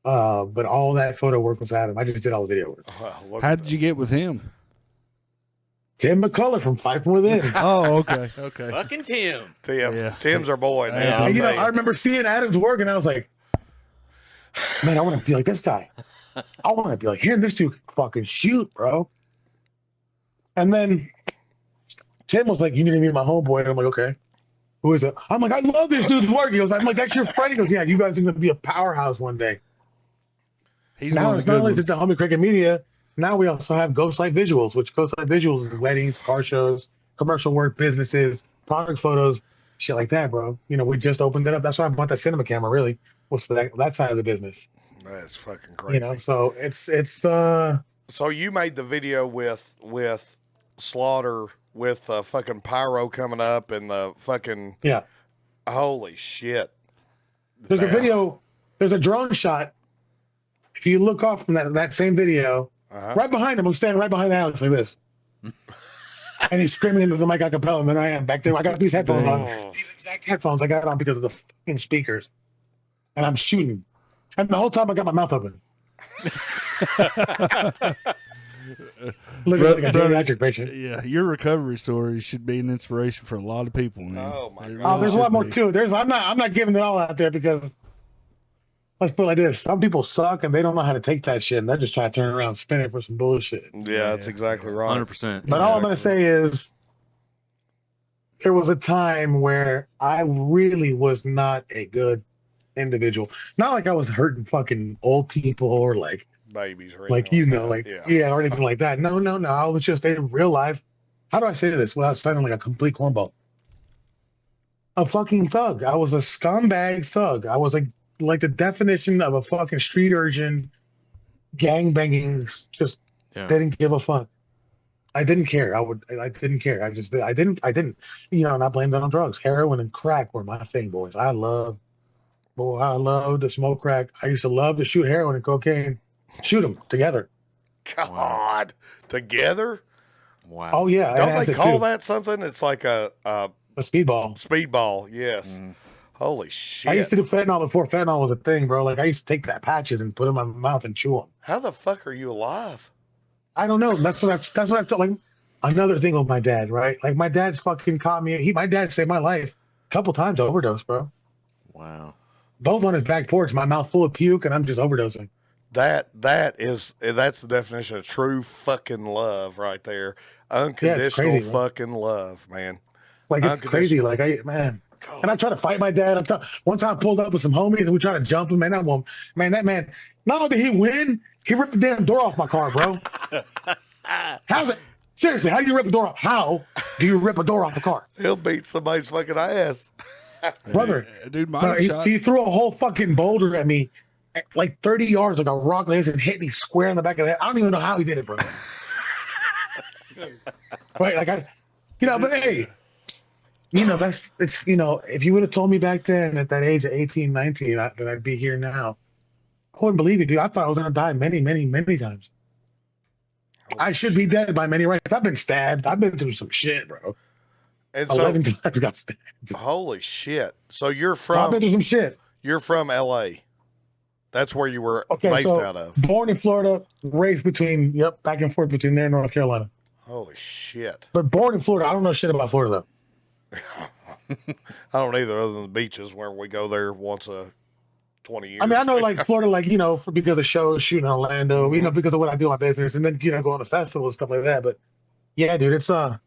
But all that photo work was Adam. I just did all the video work. How did you get with him? Tim McCullough from Fight From Within. Oh, okay. Okay. Fucking Tim. Tim's our boy. Man, Yeah. I'll And, tell you. I remember seeing Adam's work and I was like, man, I want to be like this guy. I want to be like him. This dude can fucking shoot, bro. And then Tim was like, you need to meet my homeboy. And I'm like, okay. Who is it? I'm like, I love this dude's work. He goes, I'm like, that's your friend. He goes, yeah, you guys are going to be a powerhouse one day. He's Now one of it's the not good only ones. is it the Homie Cricket Media, now we also have Ghost Light Visuals, which Ghost Light Visuals is weddings, car shows, commercial work, businesses, product photos, shit like that, bro. We just opened it up. That's why I bought that cinema camera, really, was for that side of the business. That's fucking crazy. So it's So you made the video with Slaughter with fucking pyro coming up and the fucking yeah. holy shit. There's a video, there's a drone shot. If you look off from that same video, right behind him, I'm standing right behind Alex like this. And he's screaming into the mic a cappella, and then I am back there. I got these headphones on. These exact headphones I got on because of the fucking speakers. And I'm shooting. And the whole time I got my mouth open. Looking like a geriatric patient. Yeah, your recovery story should be an inspiration for a lot of people, man. Oh, my It God. Oh, really there's a lot should more be. too. I'm not giving it all out there because let's put it like this. Some people suck and they don't know how to take that shit and they're just trying to turn around and spin it for some bullshit. Yeah, that's exactly right. 100%. But all I'm gonna say is there was a time where I really was not a good individual. Not like I was hurting fucking old people or like babies or like anything like that. yeah or anything like that. No. I was just in real life. How do I say this without sounding like a complete cornball? A fucking thug. I was a scumbag thug. I was like the definition of a fucking street urchin, gang banging. Just didn't give a fuck. I didn't care. I didn't care. I didn't. And I blamed it on drugs. Heroin and crack were my thing, boys. I love to smoke crack. I used to love to shoot heroin and cocaine. Shoot them together. God, together? Wow. Oh yeah. Don't they call that something? It's like a speedball. Speedball, yes. Holy shit. I used to do fentanyl before fentanyl was a thing, bro. Like I used to take that patches and put them in my mouth and chew them. How the fuck are you alive? I don't know. That's what I felt like. Another thing with my dad, right? Like my dad's fucking caught me. My dad saved my life a couple times. Overdose, bro. Wow. Both on his back porch, my mouth full of puke, and I'm just overdosing. That's the definition of true fucking love right there. Unconditional crazy, fucking love, man. Like it's crazy. Like man. God. And I try to fight my dad. One time I pulled up with some homies and we tried to jump him. Man, that man, not only did he win, he ripped the damn door off my car, bro. How's it? Seriously, how do you rip a door off? How do you rip a door off the car? He'll beat somebody's fucking ass. Brother, dude, he threw a whole fucking boulder at me, like 30 yards, like a rock laser, and hit me square in the back of the head. I don't even know how he did it, bro. Right, like but hey, if you would have told me back then at that age of 18, 19, that I'd be here now, I wouldn't believe it, dude. I thought I was going to die many, many, many times. I should be dead by many rights. I've been stabbed. I've been through some shit, bro. And 11 times got stabbed. Holy shit. So I've been through some shit. You're from L.A. That's where you were based out of. Born in Florida, raised back and forth between there and North Carolina. Holy shit. But born in Florida. I don't know shit about Florida, though. I don't either, other than the beaches where we go there once a 20 years. I mean, I know like Florida, like, because of shows, shooting in Orlando, because of what I do in my business, and then, going to festivals, stuff like that. But yeah, dude, it's, no,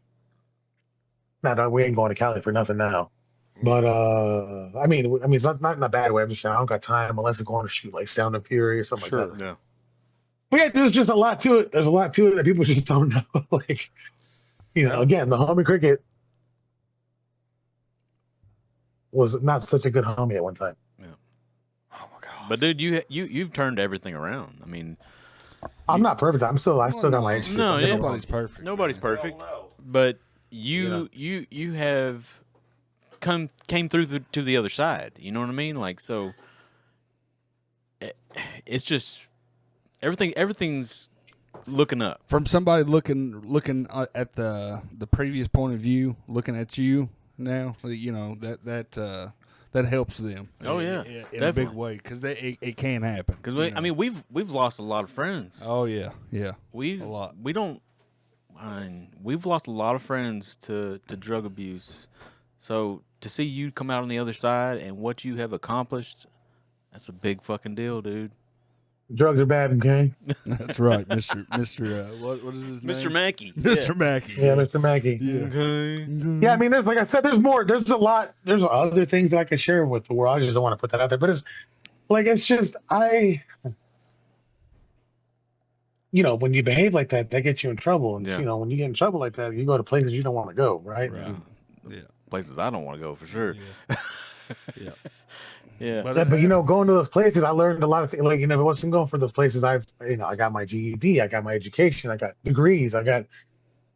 we ain't going to Cali for nothing now. But, I mean, it's not in a bad way. I'm just saying I don't got time unless I'm going to shoot like Sound and Fury or something like that. Yeah. But yeah, there's just a lot to it. There's a lot to it that people just don't know. Like, again, the Homie Cricket was not such a good homie at one time. Yeah. Oh my god. But dude, you've turned everything around. I mean, I'm not perfect. I still got my issues. No, nobody's perfect. Nobody's perfect. But you have came through to the other side. You know what I mean? Like, so it's just everything's looking up. From somebody looking at the previous point of view, looking at you now, that helps them. Oh yeah, in a big way, because it can happen. Because we've lost a lot of friends. Oh yeah. A lot. We've lost a lot of friends to drug abuse. So to see you come out on the other side and what you have accomplished, that's a big fucking deal, dude. Drugs are bad, okay? That's right, Mr. What is his name? Mr. Mackey. Mr. Mackey. Yeah, Mr. Mackey. Yeah. Okay. Yeah, I mean, like I said, there's more. There's a lot. There's other things that I can share with the world. I just don't want to put that out there. But it's just when you behave like that gets you in trouble. And when you get in trouble like that, you go to places you don't want to go, right? Yeah. Places I don't want to go for sure. Yeah. Yeah. But going to those places, I learned a lot of things. Like, if I wasn't going for those places, I got my GED, I got my education, I got degrees, I got,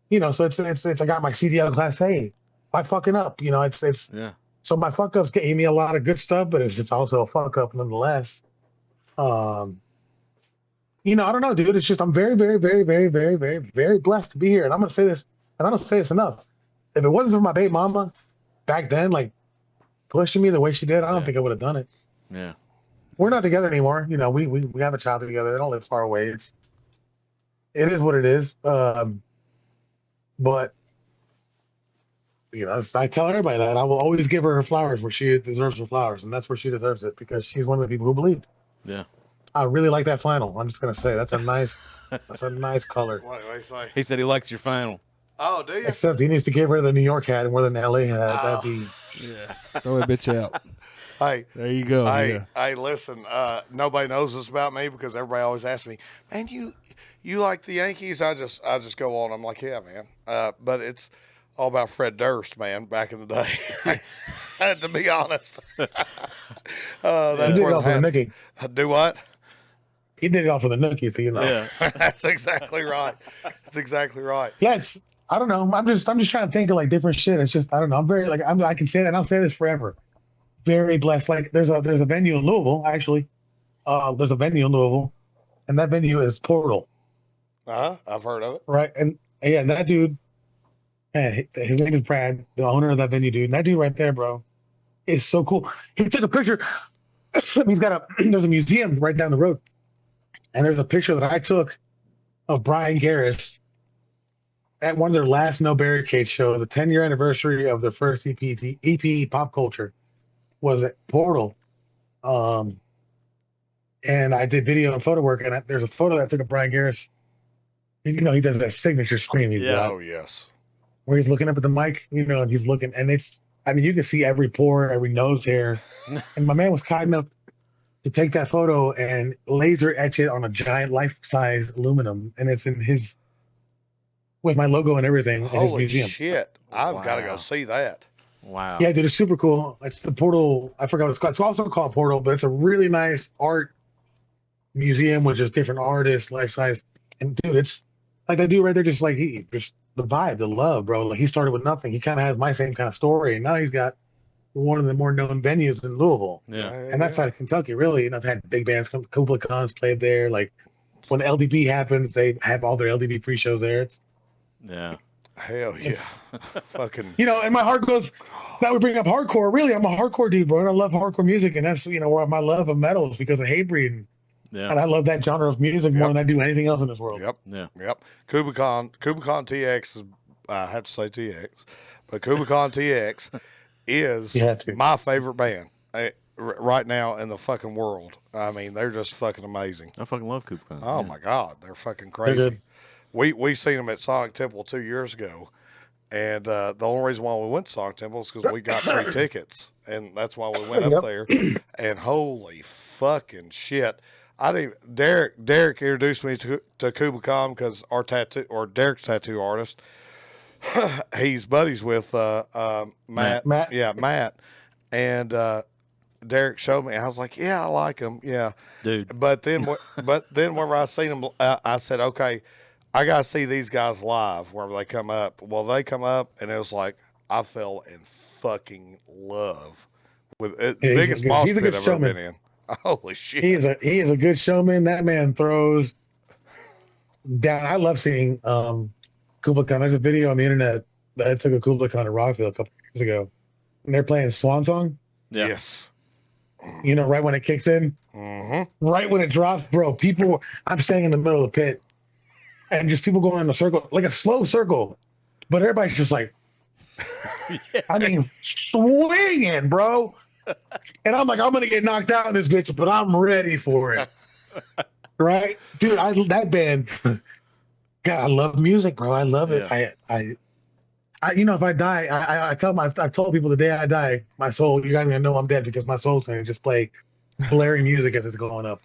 so it's I got my CDL Class A. By fucking up, it's yeah. So my fuck ups gave me a lot of good stuff, but it's also a fuck up nonetheless. I don't know, dude. It's just I'm very, very, very, very, very, very, very blessed to be here, and I'm gonna say this, and I don't say this enough. If it wasn't for my baby mama back then, like, pushing me the way she did, I don't think I would have done it. Yeah. We're not together anymore. We have a child together. They don't live far away. It is what it is. But I tell everybody that I will always give her flowers where she deserves her flowers, and that's where she deserves it, because she's one of the people who believed. Yeah. I really like that flannel. I'm just gonna say that's a nice color. What do I say? He said he likes your flannel. Oh, do you? Except he needs to give her the New York hat and wear the LA hat. That'd be Yeah. Throw that bitch out. Hey, There you go. hey, listen. Nobody knows this about me because everybody always asks me, "Man, you like the Yankees?" I just go on. I'm like, "Yeah, man." But it's all about Fred Durst, man. Back in the day, to be honest. That's where the hats. Do what? He did it all for the nookie, so you know. Yeah. That's exactly right. That's exactly right. Yeah, it's I don't know. I'm just trying to think of like different shit. It's just I don't know. I'm very like I can say that and I'll say this forever. Very blessed. Like there's a venue in Louisville, actually. There's a venue in Louisville, and that venue is Portal. I've heard of it. Right. And yeah, that dude, man, his name is Brad, the owner of that venue, dude. And that dude right there, bro, is so cool. He took a picture. There's a museum right down the road. And there's a picture that I took of Brian Garris at one of their last No Barricade show, the 10-year anniversary of their first EP Pop Culture was at Portal. And I did video and photo work, and there's a photo that I took of Brian Garris. You know, he does that signature scream. Oh, yes. Where he's looking up at the mic, you know, and he's looking, and you can see every pore, every nose hair. And my man was kind enough to take that photo and laser etch it on a giant life-size aluminum, and it's in his, with my logo and everything. Holy in his museum. shit! I've got to go see that. Wow. Yeah, dude, it's super cool. It's the Portal. I forgot what it's called. It's also called Portal, but it's a really nice art museum with just different artists, life-size. And dude, it's like that dude right there, just like just the vibe, the love, bro. Like he started with nothing. He kind of has my same kind of story, and now he's got one of the more known venues in Louisville. Yeah. And that side of Kentucky, really. And I've had big bands come. Kubla Khan's played there. Like when LDB happens, they have all their LDB pre-shows there. Yeah. Hell yeah. Fucking. You know, and my heart goes. Now we bring up hardcore. Really, I'm a hardcore dude, bro. And I love hardcore music, and that's where my love of metal is because of Hatebreed. Yeah. And I love that genre of music more than I do anything else in this world. Yep. Kubla Khan TX is. I have to say TX, but Kubla Khan TX is my favorite band right now in the fucking world. I mean, they're just fucking amazing. I fucking love Kubla Khan. Oh my God, they're fucking crazy. We seen them at Sonic Temple 2 years ago, and the only reason why we went to Sonic Temple is because we got free tickets, and that's why we went up there. And holy fucking shit, Derek introduced me to Kubla Khan because Derek's tattoo artist. He's buddies with Matt. Yeah, Matt. And Derek showed me. I was like, yeah, I like him. Yeah, dude. But then whenever I seen him, I said, okay, I gotta see these guys live wherever they come up. Well, they come up, and it was like I fell in fucking love with it. Biggest mosh pit I've ever been in. Holy shit! He is a good showman. That man throws down. I love seeing Kubla Khan. There's a video on the internet that I took a Kubla Khan at Rockville a couple years ago, and they're playing Swan Song. Yeah. Yes. You know, right when it kicks in, right when it drops, bro. I'm standing in the middle of the pit, and just people going in a circle, like a slow circle, but everybody's just like, I mean, swinging, bro. And I'm like, I'm gonna get knocked out in this bitch, but I'm ready for it. Right, dude? That band. God, I love music, bro. I love it. I if I die, I've told people the day I die, my soul, you guys are gonna know I'm dead because my soul's gonna just play blaring music as it's going up.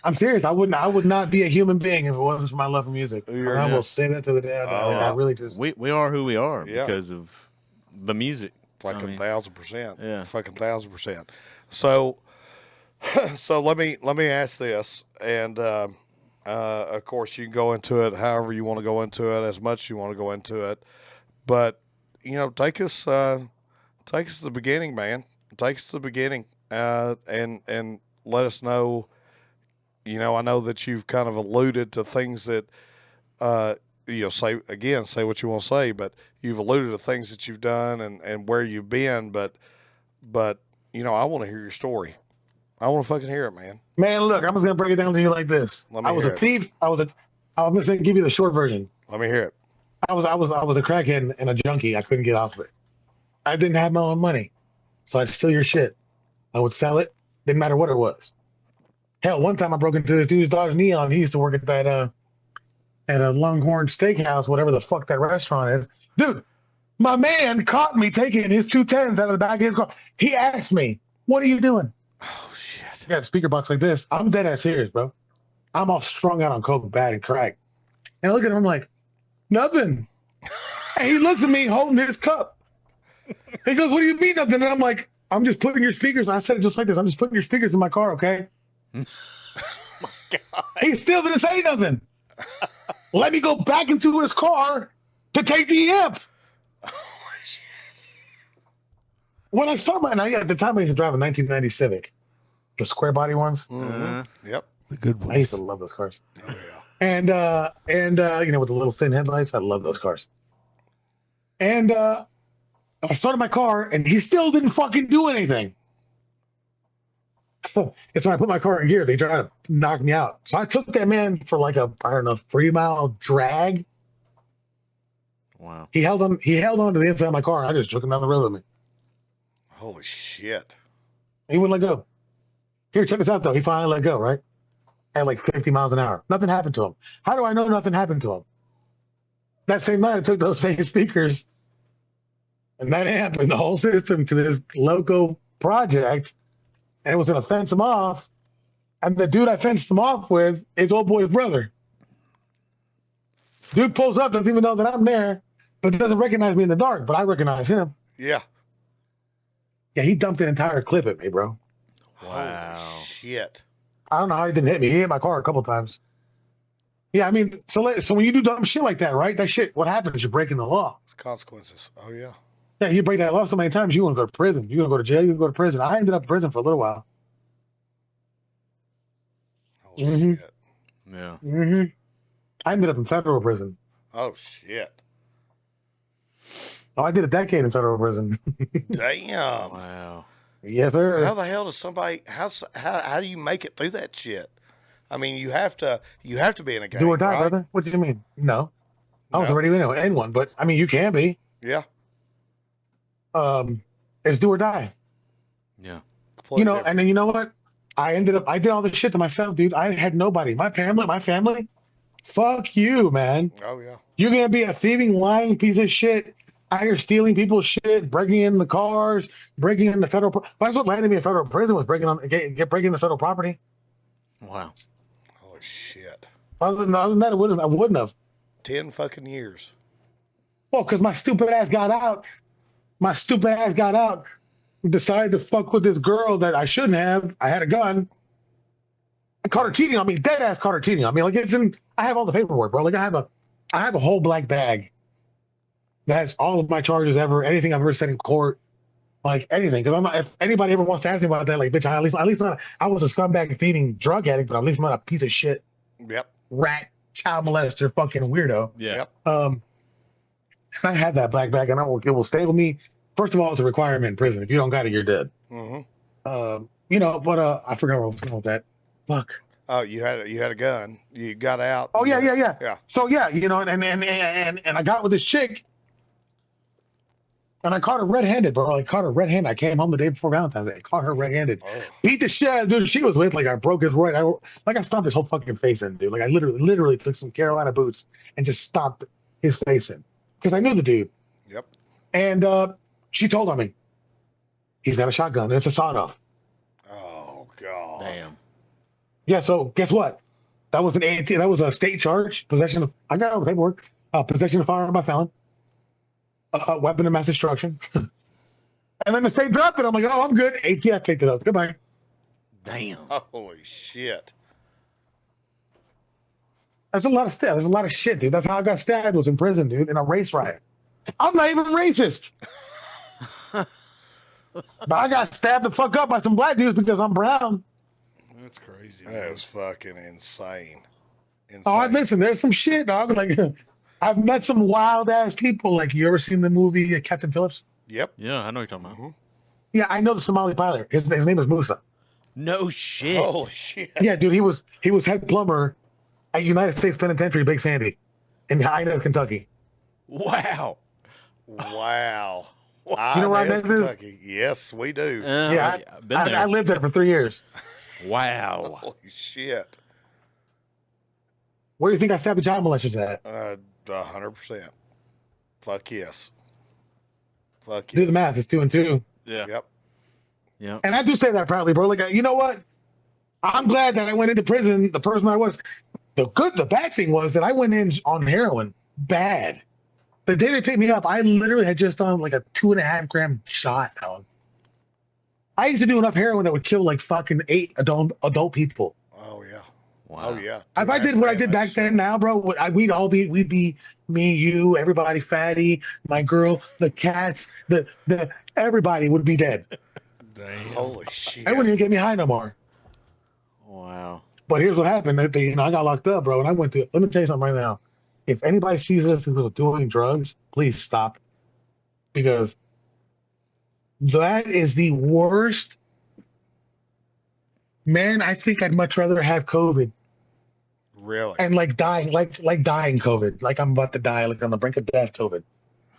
I'm serious. I would not be a human being if it wasn't for my love for music. I will say that to the day I die. I really just. We are who we are because of the music. Fucking 1,000%. Yeah. Fucking 1,000%. So let me ask this, and of course you can go into it however you want to go into it, as much as you want to go into it, but take us to the beginning, man. Take us to the beginning, and let us know. I know that you've kind of alluded to things that say what you want to say, but you've alluded to things that you've done and where you've been, but I want to hear your story. I want to fucking hear it, man. Man, look, I'm just gonna break it down to you like this. I was a thief. I'm just gonna give you the short version. Let me hear it. I was a crackhead and a junkie. I couldn't get off of it. I didn't have my own money, so I'd steal your shit. I would sell it. Didn't matter what it was. Hell, one time I broke into this dude's daughter's Neon. He used to work at that at a Longhorn Steakhouse, whatever the fuck that restaurant is. Dude, My man caught me taking his 210s out of the back of his car. He asked me, "What are you doing?" Oh shit. Yeah, speaker box like this. I'm dead ass serious, bro. I'm all strung out on coke, bad and crack. And I look at him, I'm like, nothing. And he looks at me holding his cup. He goes, "What do you mean nothing?" And I'm like, "I'm just putting your speakers." I said it just like this. "I'm just putting your speakers in my car, okay?" My God. He still didn't say nothing. Let me go back into his car to take the amp. Oh shit. When I started at the time I used to drive a 1990 Civic, the square body ones. Yep. The good ones. I used to love those cars. Oh yeah. And you know, with the little thin headlights, I love those cars. And I started my car, and he still didn't fucking do anything. It's when I put my car in gear, they try to knock me out. So I took that man for like a, I don't know, 3-mile drag. Wow. He held on to the inside of my car, and I just took him down the road with me. Holy shit. He wouldn't let go. Here, check this out though. He finally let go, right? At like 50 miles an hour. Nothing happened to him. How do I know nothing happened to him? That same night, I took those same speakers and that amp and the whole system to this local project, and it was gonna fence him off. And the dude I fenced him off with is old boy's brother. Dude pulls up, doesn't even know that I'm there, but doesn't recognize me in the dark, but I recognize him. Yeah. Yeah, he dumped an entire clip at me, bro. Wow. Holy shit. I don't know how he didn't hit me. He hit my car a couple times. Yeah, I mean, so when you do dumb shit like that, right? That shit, what happens? You're breaking the law. It's consequences. Oh yeah. Yeah, you break that law so many times, you're going to go to prison. You're going to go to jail. You're going to go to prison. I ended up in prison for a little while. Holy shit. Yeah. Mm-hmm. I ended up in federal prison. Oh shit. Oh, I did a decade in federal prison. Damn. Wow. Yes, sir. How the hell does somebody? How do you make it through that shit? I mean, you have to be in a gang, Do or die, right? brother. What do you mean? No. I was No? already in one, but I mean, you can be. Yeah. It's do or die. Yeah. Completely You know, different. and then you know what? I did all this shit to myself, dude. I had nobody. My family, fuck you, man. Oh yeah. You're gonna be a thieving, lying piece of shit. Out here stealing people's shit, breaking in the cars, breaking in the federal. That's what landed me in federal prison, was breaking the federal property. Wow. Holy shit. Other than that, I wouldn't have. 10 fucking years. Well, because my stupid ass got out. Decided to fuck with this girl that I shouldn't have. I had a gun. I caught her cheating on me. Dead ass caught her cheating on me. Like, it's in. I have all the paperwork, bro. Like, I have a whole black bag that has all of my charges ever, anything I've ever said in court, like anything. Because I'm not. If anybody ever wants to ask me about that, like, bitch, at least not. I was a scumbag, thieving, drug addict, but at least not a piece of shit, Yep. rat, child molester, fucking weirdo. Yeah. Yep. I have that black bag, and it will stay with me. First of all, it's a requirement in prison. If you don't got it, you're dead. Mm-hmm. You know, but I forgot where I was going with that. Fuck. Oh, you had a gun. You got out. Oh yeah. Yeah. So yeah, you know, and I got with this chick, and I caught her red-handed, bro. I caught her red-handed. I came home the day before Valentine's Day. I caught her red-handed. Oh. Beat the shit out of the dude she was with. Like, I broke his right. I stomped his whole fucking face in, dude. Like, I literally took some Carolina boots and just stomped his face in, because I knew the dude. Yep. And she told on me. He's got a shotgun. It's a sawed-off. Oh god. Damn. Yeah. So guess what? That was that was a state charge. Possession of. I got all the paperwork. Possession of firearm by felon. Weapon of mass destruction. And then the state dropped it. I'm like, oh, I'm good. ATF picked it up. Goodbye. Damn. Holy shit. There's a lot of stuff. There's a lot of shit, dude. That's how I got stabbed. Was in prison, dude, in a race riot. I'm not even racist. But I got stabbed the fuck up by some black dudes because I'm brown. That's crazy. That is fucking insane. Oh, listen, there's some shit, dog. Like, I've met some wild ass people. Like, you ever seen the movie Captain Phillips? Yep. Yeah, I know what you're talking about. Yeah, I know the Somali pilot. His name is Musa. No shit. Holy shit. Yeah, dude, he was head plumber at United States Penitentiary, Big Sandy, in Hyannis, Kentucky. Wow. Wow. You know where Inez, Inez is? Kentucky. Yes, we do. Yeah, I've been there. I lived there for 3 years. Wow. Holy shit. Where do you think I stabbed the child molesters at? 100%. Fuck yes. Fuck Do the yes. math. It's 2-2. Yeah. Yep. Yeah. And I do say that proudly, bro. Like, you know what? I'm glad that I went into prison the person I was. The bad thing was that I went in on heroin bad. The day they picked me up, I literally had just done like a 2.5 gram shot, dog. I used to do enough heroin that would kill like fucking 8 adult people. Oh yeah. Wow. Oh yeah. If I did what I did back then, now, bro, we'd be me, you, everybody, Fatty, my girl, the cats, the everybody would be dead. Damn. Holy shit. They wouldn't even get me high no more. Wow. But here's what happened. I got locked up, bro, and I went to. Let me tell you something right now. If anybody sees us doing drugs, please stop, because that is the worst. Man, I think I'd much rather have COVID Really? and like dying, like dying COVID, like I'm about to die, like on the brink of death COVID.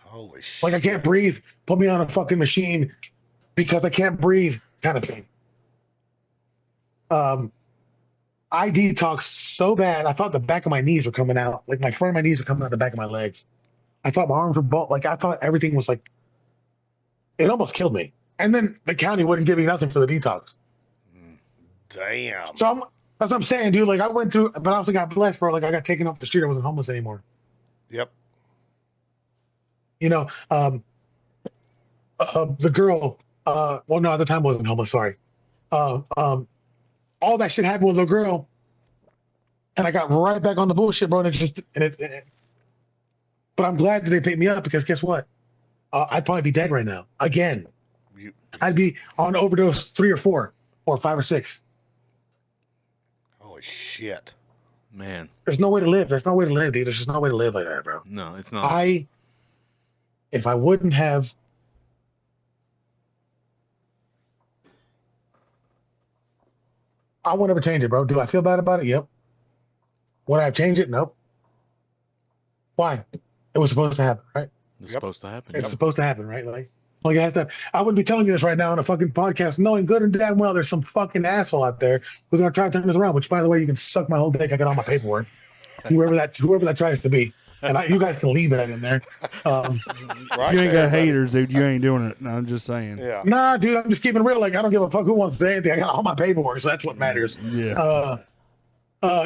Holy shit. Like I can't breathe. Put me on a fucking machine because I can't breathe, kind of thing. I detoxed so bad. I thought the back of my knees were coming out. Like my front of my knees were coming out the back of my legs. I thought my arms were both. Like I thought everything was like. It almost killed me. And then the county wouldn't give me nothing for the detox. Damn. So that's what I'm saying, dude. Like I went through, but I also got blessed, bro. Like I got taken off the street. I wasn't homeless anymore. Yep. You know, the girl. Well, no, at the time I wasn't homeless. Sorry. All that shit happened with the girl, and I got right back on the bullshit, bro. But I'm glad that they picked me up because guess what? I'd probably be dead right now again. I'd be on overdose 3 or 4 or 5 or 6. Holy shit. Man. There's no way to live. There's no way to live, dude. There's just no way to live like that, bro. No, it's not. If I wouldn't have. I won't ever change it, bro. Do I feel bad about it? Yep. Would I have changed it? Nope. Why? It was supposed to happen, right? It's supposed to happen. It's supposed to happen, right? Like I have to. I wouldn't be telling you this right now on a fucking podcast, knowing good and damn well there's some fucking asshole out there who's gonna try to turn this around. Which, by the way, you can suck my whole dick. I got all my paperwork. whoever that tries to be, and you guys can leave that in there. Right If you ain't there, got buddy. haters, dude, you ain't doing it. No, I'm just saying. Yeah. Nah, dude, I'm just keeping it real. Like I don't give a fuck who wants to say anything. I got all my paperwork, so that's what matters. Yeah.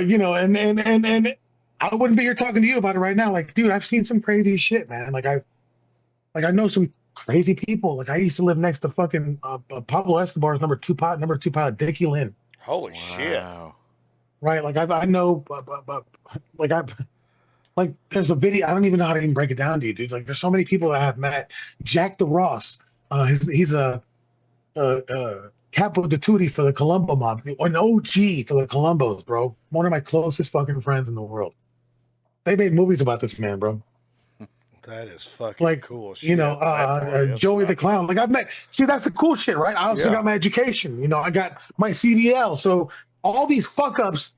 You know, and I wouldn't be here talking to you about it right now. Like, dude, I've seen some crazy shit, man. Like I know some crazy people. Like I used to live next to fucking Pablo Escobar's number two pilot, Dickie Lynn. Holy shit. Right? Like I know, like there's a video. I don't even know how to even break it down to you, dude. Like there's so many people that I have met. Jack DeRoss, he's a capo di tutti for the Colombo mob, an OG for the Colombos, bro. One of my closest fucking friends in the world. They made movies about this man, bro. That is fucking Like, cool shit. you know, That part is Joey the fucking- Clown. Like I've met. See, that's the cool shit, right? I also Yeah. got my education. You know, I got my CDL. So all these fuck ups.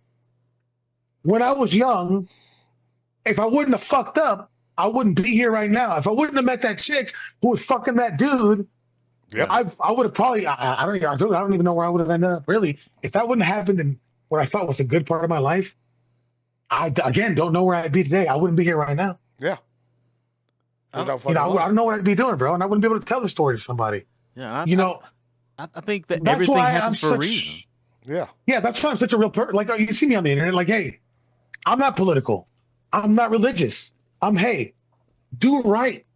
When I was young, if I wouldn't have fucked up, I wouldn't be here right now. If I wouldn't have met that chick who was fucking that dude, Yep. I would have probably. I don't even know where I would have ended up. Really, if that wouldn't have happened in what I thought was a good part of my life, I again don't know where I'd be today. I wouldn't be here right now. Yeah. There's no You fucking know, way. I don't know what I'd be doing, bro, and I wouldn't be able to tell the story to somebody. Yeah. You know. I think that That's everything why happens I'm for a such- reason. Yeah. Yeah, that's why I'm such a real person. Like, you see me on the internet, like, hey, I'm not political. I'm not religious. Hey, do right.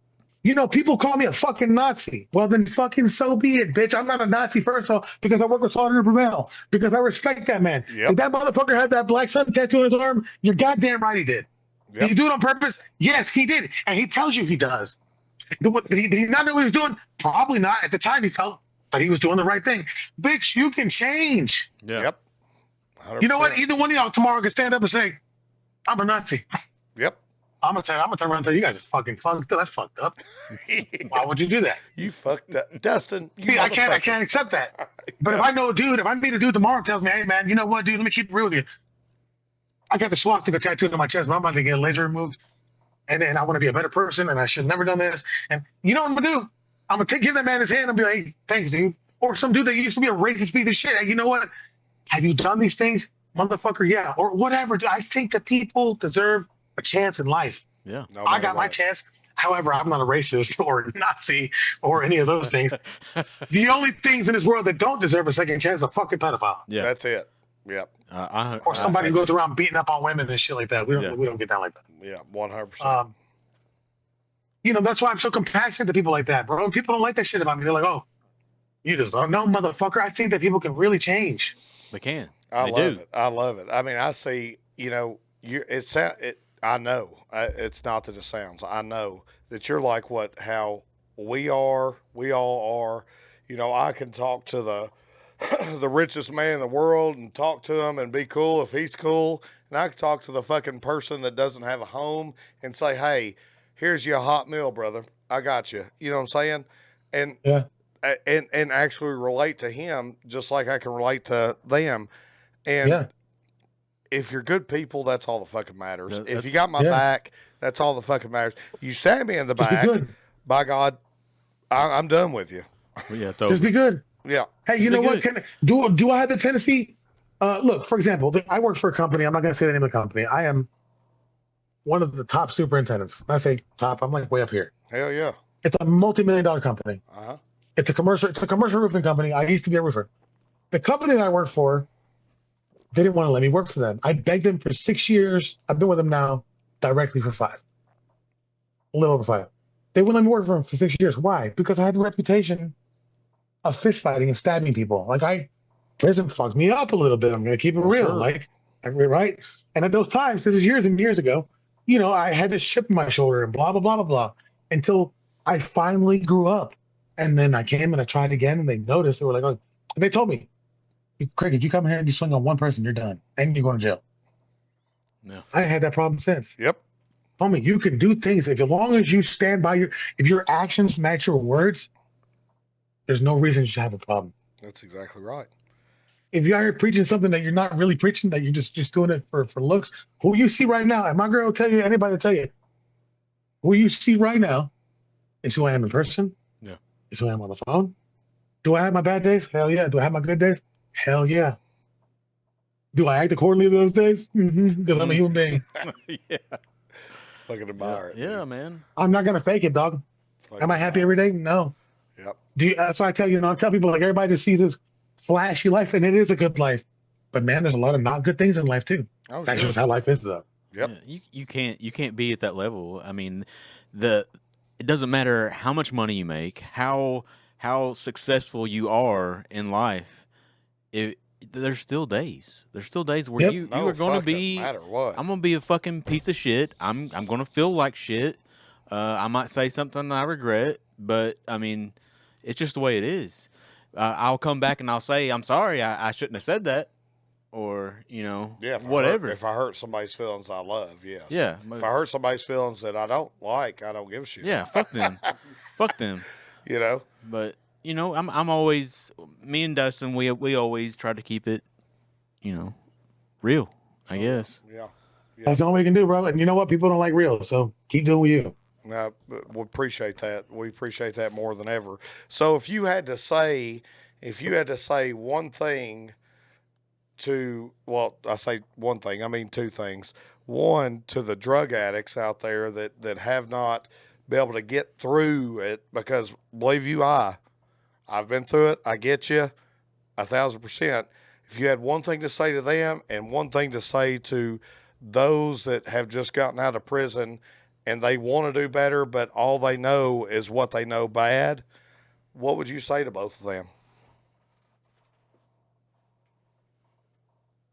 You know, people call me a fucking Nazi. Well, then fucking so be it, bitch. I'm not a Nazi, first of all, because I work with Senator Brunel, because I respect that man. Yep. If that motherfucker had that black sun tattoo on his arm, you're goddamn right he did. Yep. Did he do it on purpose? Yes, he did. And he tells you he does. Did he not know what he was doing? Probably not. At the time, he felt that he was doing the right thing. Bitch, you can change. Yeah. Yep. 100%. You know what? Either one of y'all tomorrow can stand up and say, I'm a Nazi. Yep. I'm gonna turn around and tell you guys are fucking fucked up. That's fucked up. Why would you do that? You fucked up. Dustin. you See, I can't motherfucker. accept that. But if I know a dude, if I meet a dude tomorrow and tells me, hey man, you know what, dude, let me keep it real with you. I got the swastika tattooed on my chest, but I'm about to get a laser removed. And then I want to be a better person, and I should have never done this. And you know what I'm gonna do? I'm gonna give that man his hand and be like, hey, thanks, dude. Or some dude that used to be a racist piece of shit. Hey, you know what? Have you done these things? Motherfucker, yeah. Or whatever. I think that people deserve a chance in life. Yeah. No I matter got my what. chance. However, I'm not a racist or a Nazi or any of those things. The only things in this world that don't deserve a second chance are fucking pedophile. Yeah. That's it. Yep. Or somebody who goes around beating up on women and shit like that. We don't get down like that. Yeah, 100%. That's why I'm so compassionate to people like that, bro. And people don't like that shit about me. They're like, oh, you just don't know, motherfucker. I think that people can really change. They can. I They love do. it. I love it. I mean, I see, I know it's not that it sounds. I know that you're like how we all are. I can talk to the the richest man in the world and talk to him and be cool if he's cool. And I can talk to the fucking person that doesn't have a home and say, hey, here's your hot meal, brother. I got you. You know what I'm saying? And Yeah. And actually relate to him just like I can relate to them. And if you're good people, that's all that fucking matters. If you got my back, that's all that fucking matters. You stab me in the back, by God, I'm done with you. Well, yeah, just be good. Yeah. Hey, you know what? Do I have the tendency? Look, for example, I work for a company. I'm not going to say the name of the company. I am one of the top superintendents. When I say top, I'm like way up here. Hell yeah. It's a multi-million-dollar company. Uh-huh. It's a commercial roofing company. I used to be a roofer. The company that I work for, they didn't want to let me work for them. I begged them for 6 years. I've been with them now directly for 5. A little over 5. They wouldn't let me work for them for 6 years. Why? Because I had the reputation of fist fighting and stabbing people. Prison fucked me up a little bit. I'm going to keep it real. Sure. Right? And at those times, this is years and years ago, I had this chip on my shoulder and blah, blah, blah, blah, blah, until I finally grew up. And then I came and I tried again, and they noticed. They were like, oh, and they told me, Craig, if you come here and you swing on one person, you're done. And you're going to jail. No. I had that problem since. Yep. Homie, you can do things. As long as you stand by if your actions match your words, there's no reason you should have a problem. That's exactly right. If you're out here preaching something that you're not really preaching, that you're just doing it for looks, who you see right now, and my girl will tell you, anybody will tell you, who you see right now is who I am in person. Yeah. Is who I am on the phone. Do I have my bad days? Hell yeah. Do I have my good days? Hell yeah. Do I act accordingly those days? Because I'm a human being. Yeah. Fucking admire it. Yeah, man. I'm not going to fake it, dog. Am I happy every day? No. Yep. That's why I tell you, I tell people, everybody just sees this flashy life, and it is a good life. But man, there's a lot of not good things in life too. Oh, That's sure. just how life is, though. Yep. Yeah, you can't be at that level. I mean, it doesn't matter how much money you make, how successful you are in life. There's still days. There's still days where you are going to be. No matter what. I'm going to be a fucking piece of shit. I'm going to feel like shit. I might say something I regret, but I mean, it's just the way it is. I'll come back and I'll say, I'm sorry, I shouldn't have said that. Or, whatever. If I hurt somebody's feelings I love, yes. Yeah. If I hurt somebody's feelings that I don't like, I don't give a shit. Yeah, fuck them. Fuck them. But, I'm always, me and Dustin, we always try to keep it, real, I guess. Yeah. That's the only way you can do, bro. And you know what? People don't like real, so keep doing you. No, we appreciate that. We appreciate that more than ever. So if you had to say one thing I say one thing, I mean 2 things. One, to the drug addicts out there that have not been able to get through it, because believe you, I've been through it. I get you 1,000%. If you had one thing to say to them and one thing to say to those that have just gotten out of prison and they want to do better, but all they know is what they know bad, what would you say to both of them?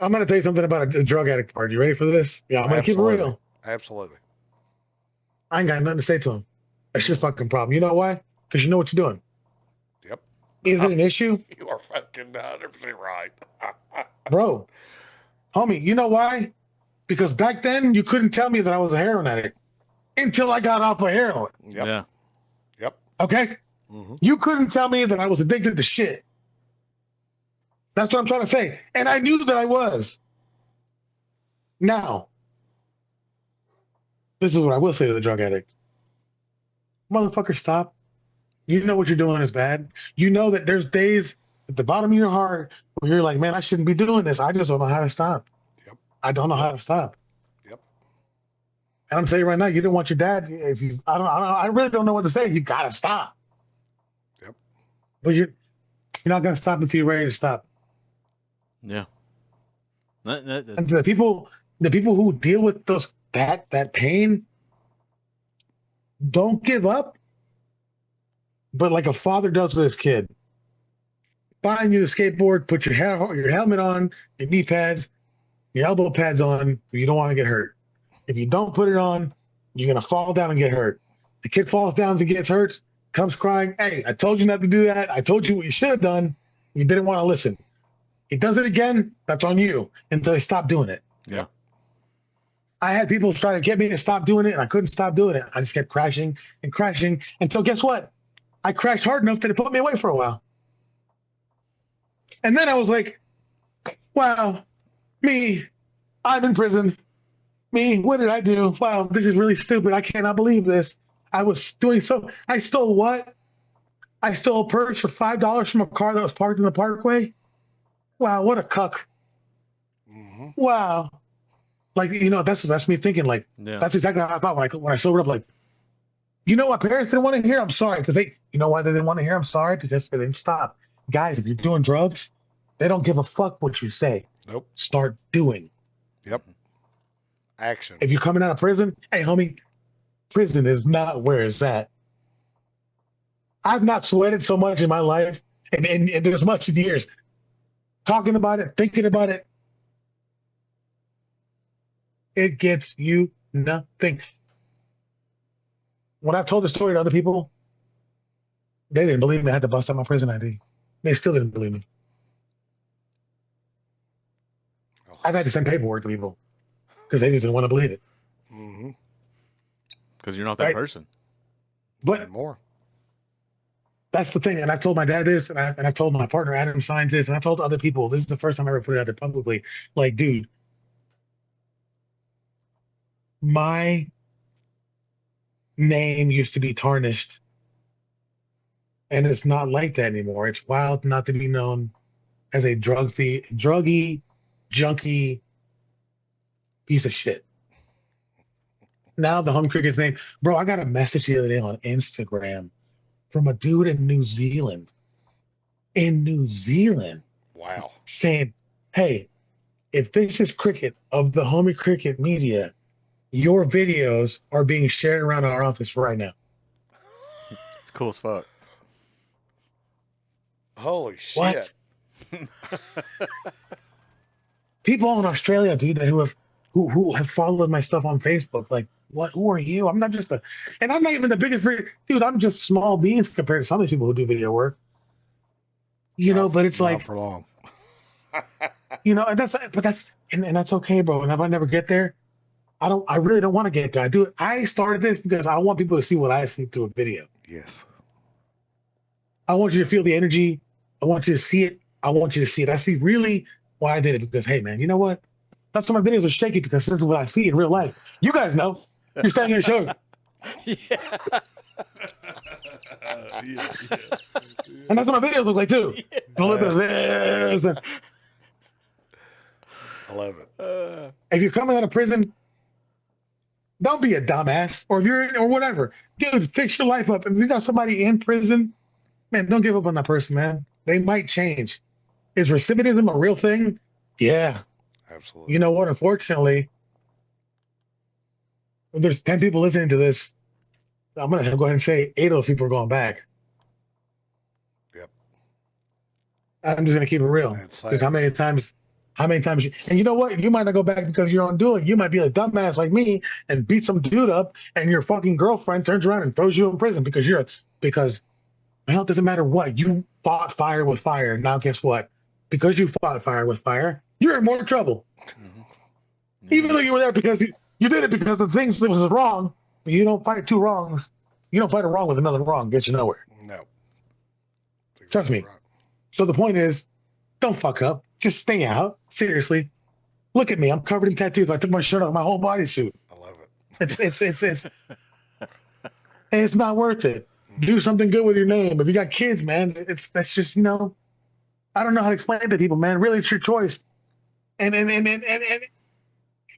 I'm going to tell you something about a drug addict part. You ready for this? Yeah, I'm going to keep it real. Absolutely. I ain't got nothing to say to him. That's your fucking problem. You know why? Because you know what you're doing. Yep. Is it an issue? You are fucking 100% right. Bro, homie, you know why? Because back then you couldn't tell me that I was a heroin addict until I got off of heroin. Yep. Yeah. Yep. Okay? Mm-hmm. You couldn't tell me that I was addicted to shit. That's what I'm trying to say. And I knew that I was. Now, this is what I will say to the drug addict. Motherfucker, stop. You know what you're doing is bad. You know that there's days at the bottom of your heart where you're like, man, I shouldn't be doing this. I just don't know how to stop. Yep. I don't know how to stop. Yep. And I'm telling you right now, you don't want your dad. If you, I really don't know what to say. You gotta stop. Yep. But you're not gonna stop until you're ready to stop. Yeah. And the people who deal with that pain, don't give up. But like a father does with his kid, buying you the skateboard, put your helmet on, your knee pads, your elbow pads on. You don't want to get hurt. If you don't put it on, you're gonna fall down and get hurt. The kid falls down and gets hurt, comes crying. Hey, I told you not to do that. I told you what you should have done. You didn't want to listen. He does it again. That's on you until they stop doing it. Yeah. I had people try to get me to stop doing it, and I couldn't stop doing it. I just kept crashing and crashing. And so guess what? I crashed hard enough that it put me away for a while. And then I was like, wow, me, I'm in prison. Me, what did I do? Wow, this is really stupid. I cannot believe this. I was doing so. I stole what? I stole a purse for $5 from a car that was parked in the parkway. Wow, what a cuck. Mm-hmm. Wow. Like, that's me thinking, like, that's exactly how I thought when I sobered up, like, what parents didn't want to hear? I'm sorry. Because you know why they didn't want to hear? I'm sorry. Because they didn't stop. Guys, if you're doing drugs, they don't give a fuck what you say. Nope. Start doing. Yep. Action. If you're coming out of prison, hey, homie, prison is not where it's at. I've not sweated so much in my life, and as much in years. Talking about it, thinking about it, it gets you nothing. When I've told the story to other people, they didn't believe me. I had to bust out my prison ID. They still didn't believe me. I've had to send paperwork to people because they just didn't want to believe it. Mm-hmm. Because you're not that person. But more. That's the thing. And I've told my dad this, and I've told my partner Adam Signs this, and I've told other people, this is the first time I ever put it out there publicly. Like, dude, my name used to be tarnished, and it's not like that anymore. It's wild not to be known as a druggy, junkie piece of shit. Now the Homie Cricket's name, bro. I got a message the other day on Instagram from a dude in New Zealand. Wow. Saying, hey, if this is Cricket of the Homie Cricket Media, your videos are being shared around our office right now. It's cool as fuck. Holy shit. What? People in Australia, dude, who have followed my stuff on Facebook, like, what? Who are you? I'm not just and I'm not even the biggest dude. I'm just small beans compared to some of these people who do video work. But it's like for long. and that's okay, bro. And if I never get there, I really don't want to get there. I started this because I want people to see what I see through a video. Yes. I want you to feel the energy. I want you to see it. I want you to see it. That's really why I did it, because, hey, man, you know what? That's why my videos are shaky, because this is what I see in real life. You guys know. You're standing here showing. Yeah. And that's what my videos look like, too. Yeah. A little bit of this. I love it. If you're coming out of prison, don't be a dumbass. Or if you're in, or whatever. Dude, fix your life up. If you got somebody in prison, man, don't give up on that person, man. They might change. Is recidivism a real thing? Yeah. Absolutely. You know what? Unfortunately, if there's 10 people listening to this, I'm going to go ahead and say 8 of those people are going back. Yep. I'm just going to keep it real. Because how many times and you know what? You might not go back because you're on doing. You might be a dumbass like me and beat some dude up, and your fucking girlfriend turns around and throws you in prison because well, it doesn't matter what. You fought fire with fire. Now guess what? Because you fought fire with fire, you're in more trouble. Mm-hmm. Even though you were there because you did it because the things that was wrong. You don't fight two wrongs. You don't fight a wrong with another wrong. Gets you nowhere. No. Trust me. Right. So the point is, don't fuck up. Just stay out. Seriously. Look at me. I'm covered in tattoos. I took my shirt off. My whole body's suit. I love it. It's not worth it. Do something good with your name. If you got kids, man, that's just, I don't know how to explain it to people, man. Really, it's your choice. And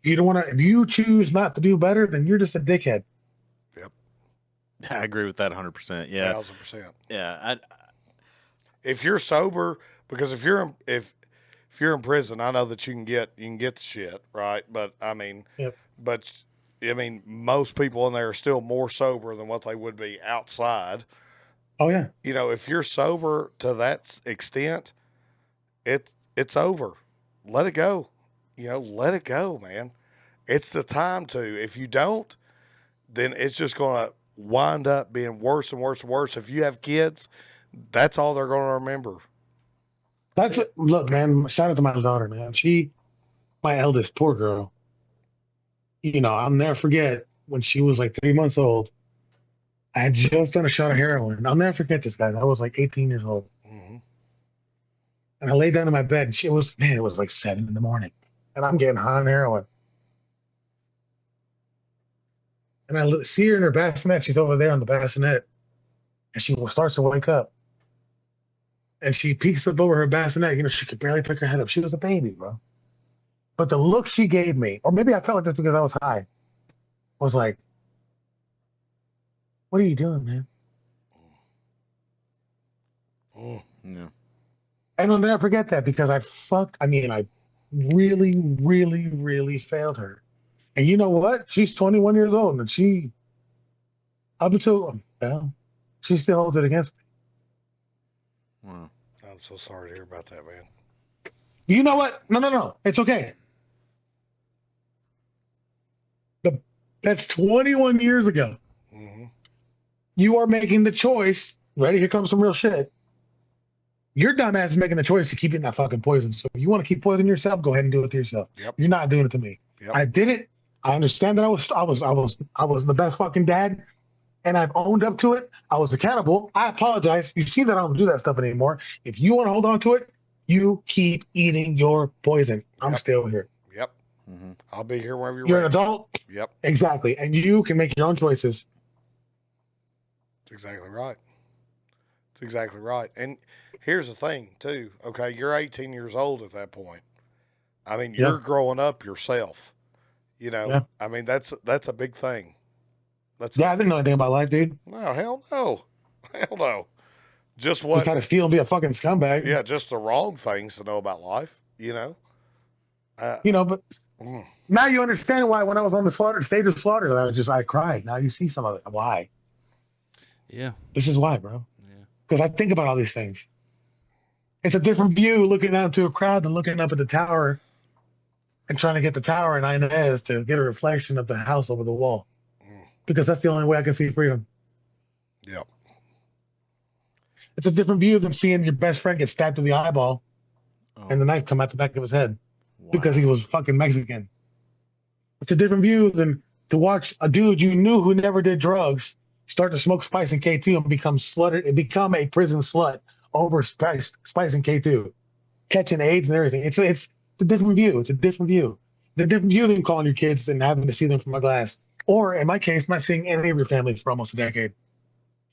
You don't want to. If you choose not to do better, then you're just a dickhead. Yep. I agree with that 100%. Yeah. 1,000%. Yeah. If you're sober, because if you're in prison, I know that you can get the shit, right? But I mean, Yep. Most people in there are still more sober than what they would be outside. Oh yeah. You know, if you're sober to that extent, it's over. Let it go. You know, let it go, man. It's the time to. If you don't, then it's just going to wind up being worse and worse and worse. If you have kids, that's all they're going to remember. Look, man. Shout out to my daughter, man. My eldest, poor girl. You know, I'll never forget when she was like 3 months old. I had just done a shot of heroin. I'll never forget this, guys. I was like 18 years old. Mm-hmm. And I laid down in my bed, and it was like 7 a.m. And I'm getting high on heroin. And I see her in her bassinet. She's over there on the bassinet. And she starts to wake up. And she peeks up over her bassinet. You know, she could barely pick her head up. She was a baby, bro. But the look she gave me, or maybe I felt like this because I was high, was like, what are you doing, man? Yeah. And I'll never forget that because I really, really, really failed her. And you know what? She's 21 years old, and she still holds it against me. Wow. I'm so sorry to hear about that, man. You know what? No. It's okay. That's 21 years ago. Mm-hmm. You are making the choice. Ready? Here comes some real shit. Your dumb ass is making the choice to keep eating that fucking poison. So if you want to keep poisoning yourself, go ahead and do it to yourself. Yep. You're not doing it to me. Yep. I did it. I understand that I was the best fucking dad, and I've owned up to it. I was accountable. I apologize. You see that I don't do that stuff anymore. If you want to hold on to it, you keep eating your poison. I'm still here. Yep. Mm-hmm. I'll be here whenever You're ready. an adult. Yep. Exactly. And you can make your own choices. That's exactly right. That's exactly right. And here's the thing, too. Okay, you're 18 years old at that point. I mean, you're growing up yourself. You know, I mean, that's a big thing. I didn't know anything about life, dude. No, hell no. Hell no. Just Just how to feel and be a fucking scumbag. Yeah, just the wrong things to know about life, you know? But now you understand why when I was on the stage of slaughter, I cried. Now you see some of it. Why? Yeah. This is why, bro. Yeah. Because I think about all these things. It's a different view looking out to a crowd than looking up at the tower and trying to get the tower in Inez to get a reflection of the house over the wall. Because that's the only way I can see freedom. Yep. It's a different view than seeing your best friend get stabbed in the eyeball and the knife come out the back of his head because he was fucking Mexican. It's a different view than to watch a dude you knew who never did drugs start to smoke spice and K2 and become a prison slut over spice and K2, catching AIDS and everything. It's a different view. It's a different view. It's a different view than calling your kids and having to see them from a glass. Or in my case, not seeing any of your family for almost a decade.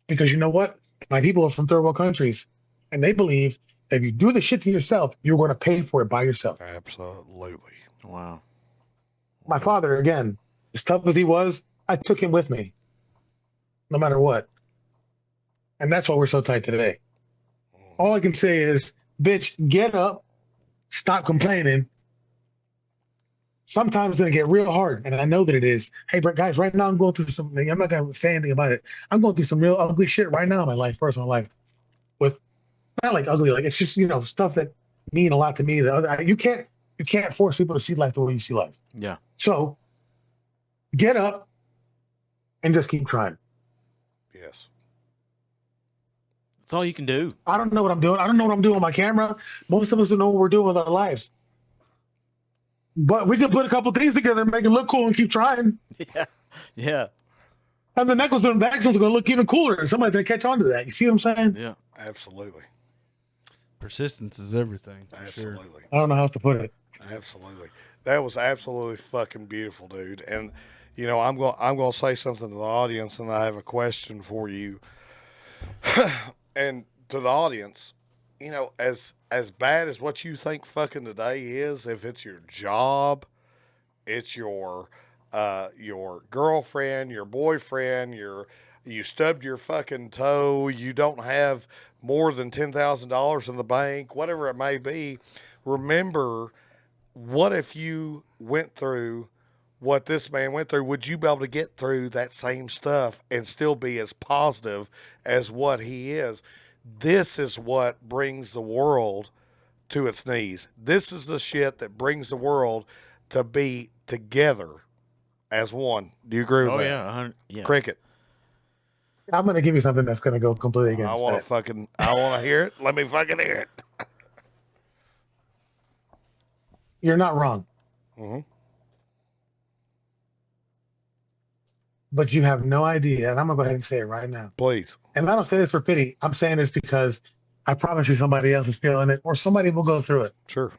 Because you know what? My people are from third world countries, and they believe that if you do the shit to yourself, you're going to pay for it by yourself. Absolutely. Wow. My father, again, as tough as he was, I took him with me, no matter what. And that's why we're so tight today. All I can say is, bitch, get up, stop complaining. Sometimes it's going to get real hard, and I know that it is. Hey, but guys, right now I'm going through something. I'm not going to say anything about it. I'm going through some real ugly shit right now in my life, personal life. With not like ugly, like it's just, stuff that mean a lot to me. You can't force people to see life the way you see life. Yeah. So get up and just keep trying. Yes. That's all you can do. I don't know what I'm doing. I don't know what I'm doing on my camera. Most of us don't know what we're doing with our lives. But we can put a couple things together and make it look cool and keep trying. Yeah. Yeah. And the next one's going to look even cooler. And somebody's going to catch on to that. You see what I'm saying? Yeah. Absolutely. Persistence is everything. Absolutely. Sure. I don't know how else to put it. Absolutely. That was absolutely fucking beautiful, dude. And I'm going to say something to the audience, and I have a question for you. And to the audience, as bad as what you think fucking today is, if it's your job, It's your girlfriend, your boyfriend, you stubbed your fucking toe, you don't have more than $10,000 in the bank, whatever it may be. Remember, what if you went through what this man went through? Would you be able to get through that same stuff and still be as positive as what he is? This is what brings the world to its knees. This is the shit that brings the world to be together as one. Do you agree with that? Yeah, yeah. Cricket. I'm going to give you something that's going to go completely I against want to hear it. Let me fucking hear it. You're not wrong. Mm-hmm. But you have no idea, and I'm going to go ahead and say it right now. Please. And I don't say this for pity. I'm saying this because I promise you somebody else is feeling it, or somebody will go through it. Sure.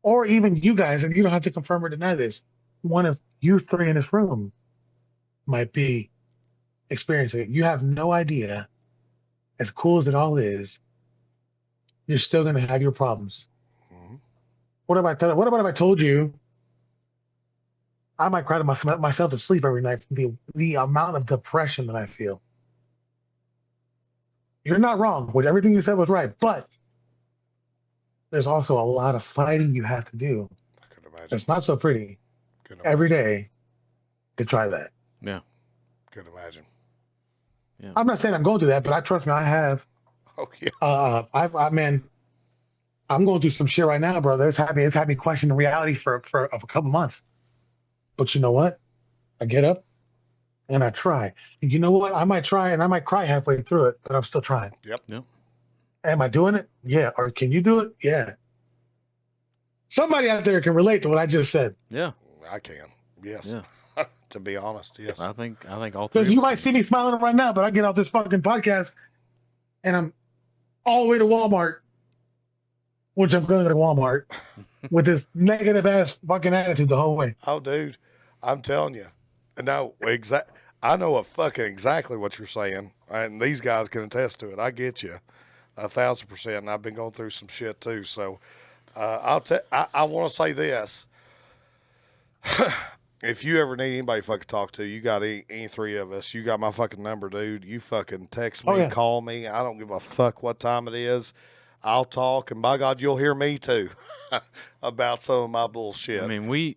Or even you guys, and you don't have to confirm or deny this. One of you three in this room might be experiencing it. You have no idea, as cool as it all is, you're still going to have your problems. Mm-hmm. What about if I told you I might cry to myself to sleep every night from the amount of depression that I feel? You're not wrong. What everything you said was right, but there's also a lot of fighting you have to do. I could imagine. It's not so pretty every day to try that. Yeah. Could imagine. Yeah. I'm not saying I'm going through that, but trust me, I have. Oh yeah. Man, I'm going through some shit right now, brother. It's had me questioning reality for a couple months. But you know what? I get up and I try. And you know what? I might try and I might cry halfway through it, but I'm still trying. Yep. Am I doing it? Yeah. Or can you do it? Yeah. Somebody out there can relate to what I just said. Yeah. I can. Yes. Yeah. To be honest, yes. I think all three. Because you might see me smiling right now, but I get off this fucking podcast and I'm all the way to Walmart, which I'm going to Walmart with this negative ass fucking attitude the whole way. Oh, dude, I'm telling you. No, I know exactly what you're saying, and these guys can attest to it. I get you 1,000%, and I've been going through some shit too. So, I want to say this: if you ever need anybody fucking talk to, you got any three of us. You got my fucking number, dude. You fucking text me, call me. I don't give a fuck what time it is. I'll talk, and by God, you'll hear me too about some of my bullshit. I mean, we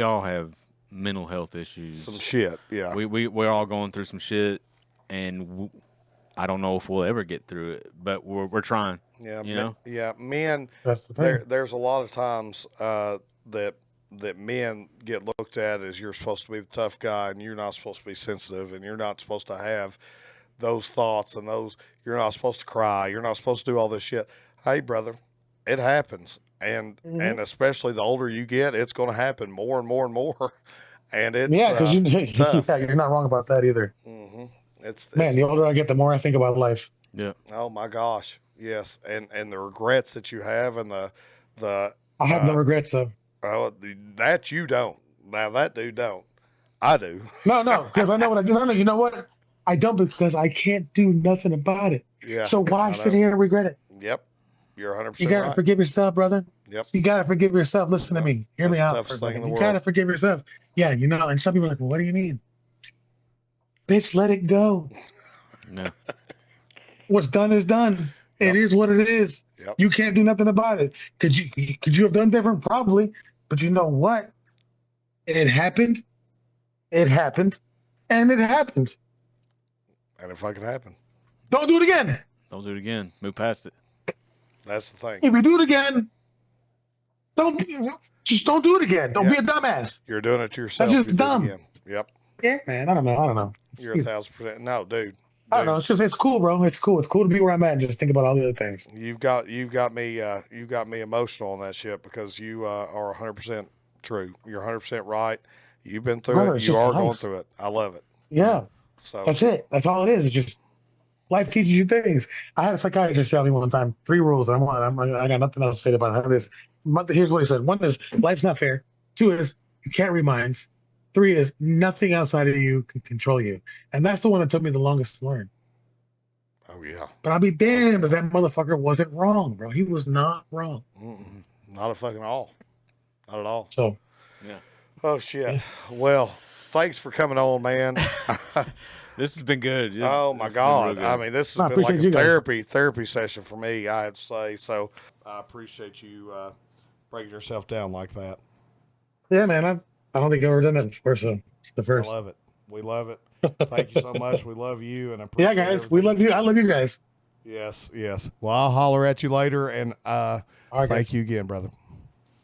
all have mental health issues. Some shit, yeah. We're all going through some shit, and I don't know if we'll ever get through it, but we're trying. Yeah, you know. Yeah, men. That's the thing. There's a lot of times that men get looked at as you're supposed to be the tough guy, and you're not supposed to be sensitive, and you're not supposed to have those thoughts and those. You're not supposed to cry. You're not supposed to do all this shit. Hey, brother, it happens, and especially the older you get, it's going to happen more and more and more. And it's because tough. Yeah, you're not wrong about that either. Mm-hmm. The older I get, the more I think about life. Yeah. Oh my gosh, yes, and the regrets that you have, and the I have no regrets though. Oh, that you don't. Now that dude don't. I do. No, because I know what I do. No, you know what? I don't, because I can't do nothing about it. Yeah. So why sit here and regret it? Yep. You're 100% You gotta right. forgive yourself, brother. Yep. You gotta forgive yourself. Listen to me. Hear me That's out. the toughest thing in the You world. gotta forgive yourself. Yeah, and some people are like, well, what do you mean? Bitch, let it go. No. What's done is done. Yep. It is what it is. Yep. You can't do nothing about it. Could you have done different? Probably. But you know what? It happened. It happened. And it happened. And if I could happen. Don't do it again. Don't do it again. Move past it. That's the thing. If you do it again, don't do it again. Don't be a dumbass. You're doing it to yourself. That's just if you do it dumb. again. Yep. Yeah, man. I don't know. You're 1,000%. No, dude. I don't know. It's cool, bro. It's cool. It's cool to be where I'm at and just think about all the other things. You've got me emotional on that shit, because you are 100% true. You're 100% right. You've been through it. You are going through it. I love it. Yeah. So That's it. That's all it is. It's just life teaches you things. I had a psychiatrist tell me one time 3 rules. I got nothing else to say about this. Here's what he said. 1 is life's not fair. 2 is you can't read minds. 3 is nothing outside of you can control you. And that's the one that took me the longest to learn. Oh yeah. But I'll be damned if that motherfucker wasn't wrong, bro. He was not wrong. Not a fucking all. Not at all. So Yeah. Oh shit. Well, thanks for coming on, man. This has been good. Oh my This has been real God. good. I mean, this I has been like appreciate a you guys. therapy session for me, I have to say. So I appreciate you breaking yourself down like that. Yeah, man. I don't think I've ever done that before. So the I first. love it. We love it. Thank you so much. We love you and I Yeah, appreciate guys. We everything. love you. I love you guys. Yes, yes. Well, I'll holler at you later and All right, thank guys. you again, brother.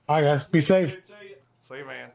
All right, guys. Be safe. See you, man.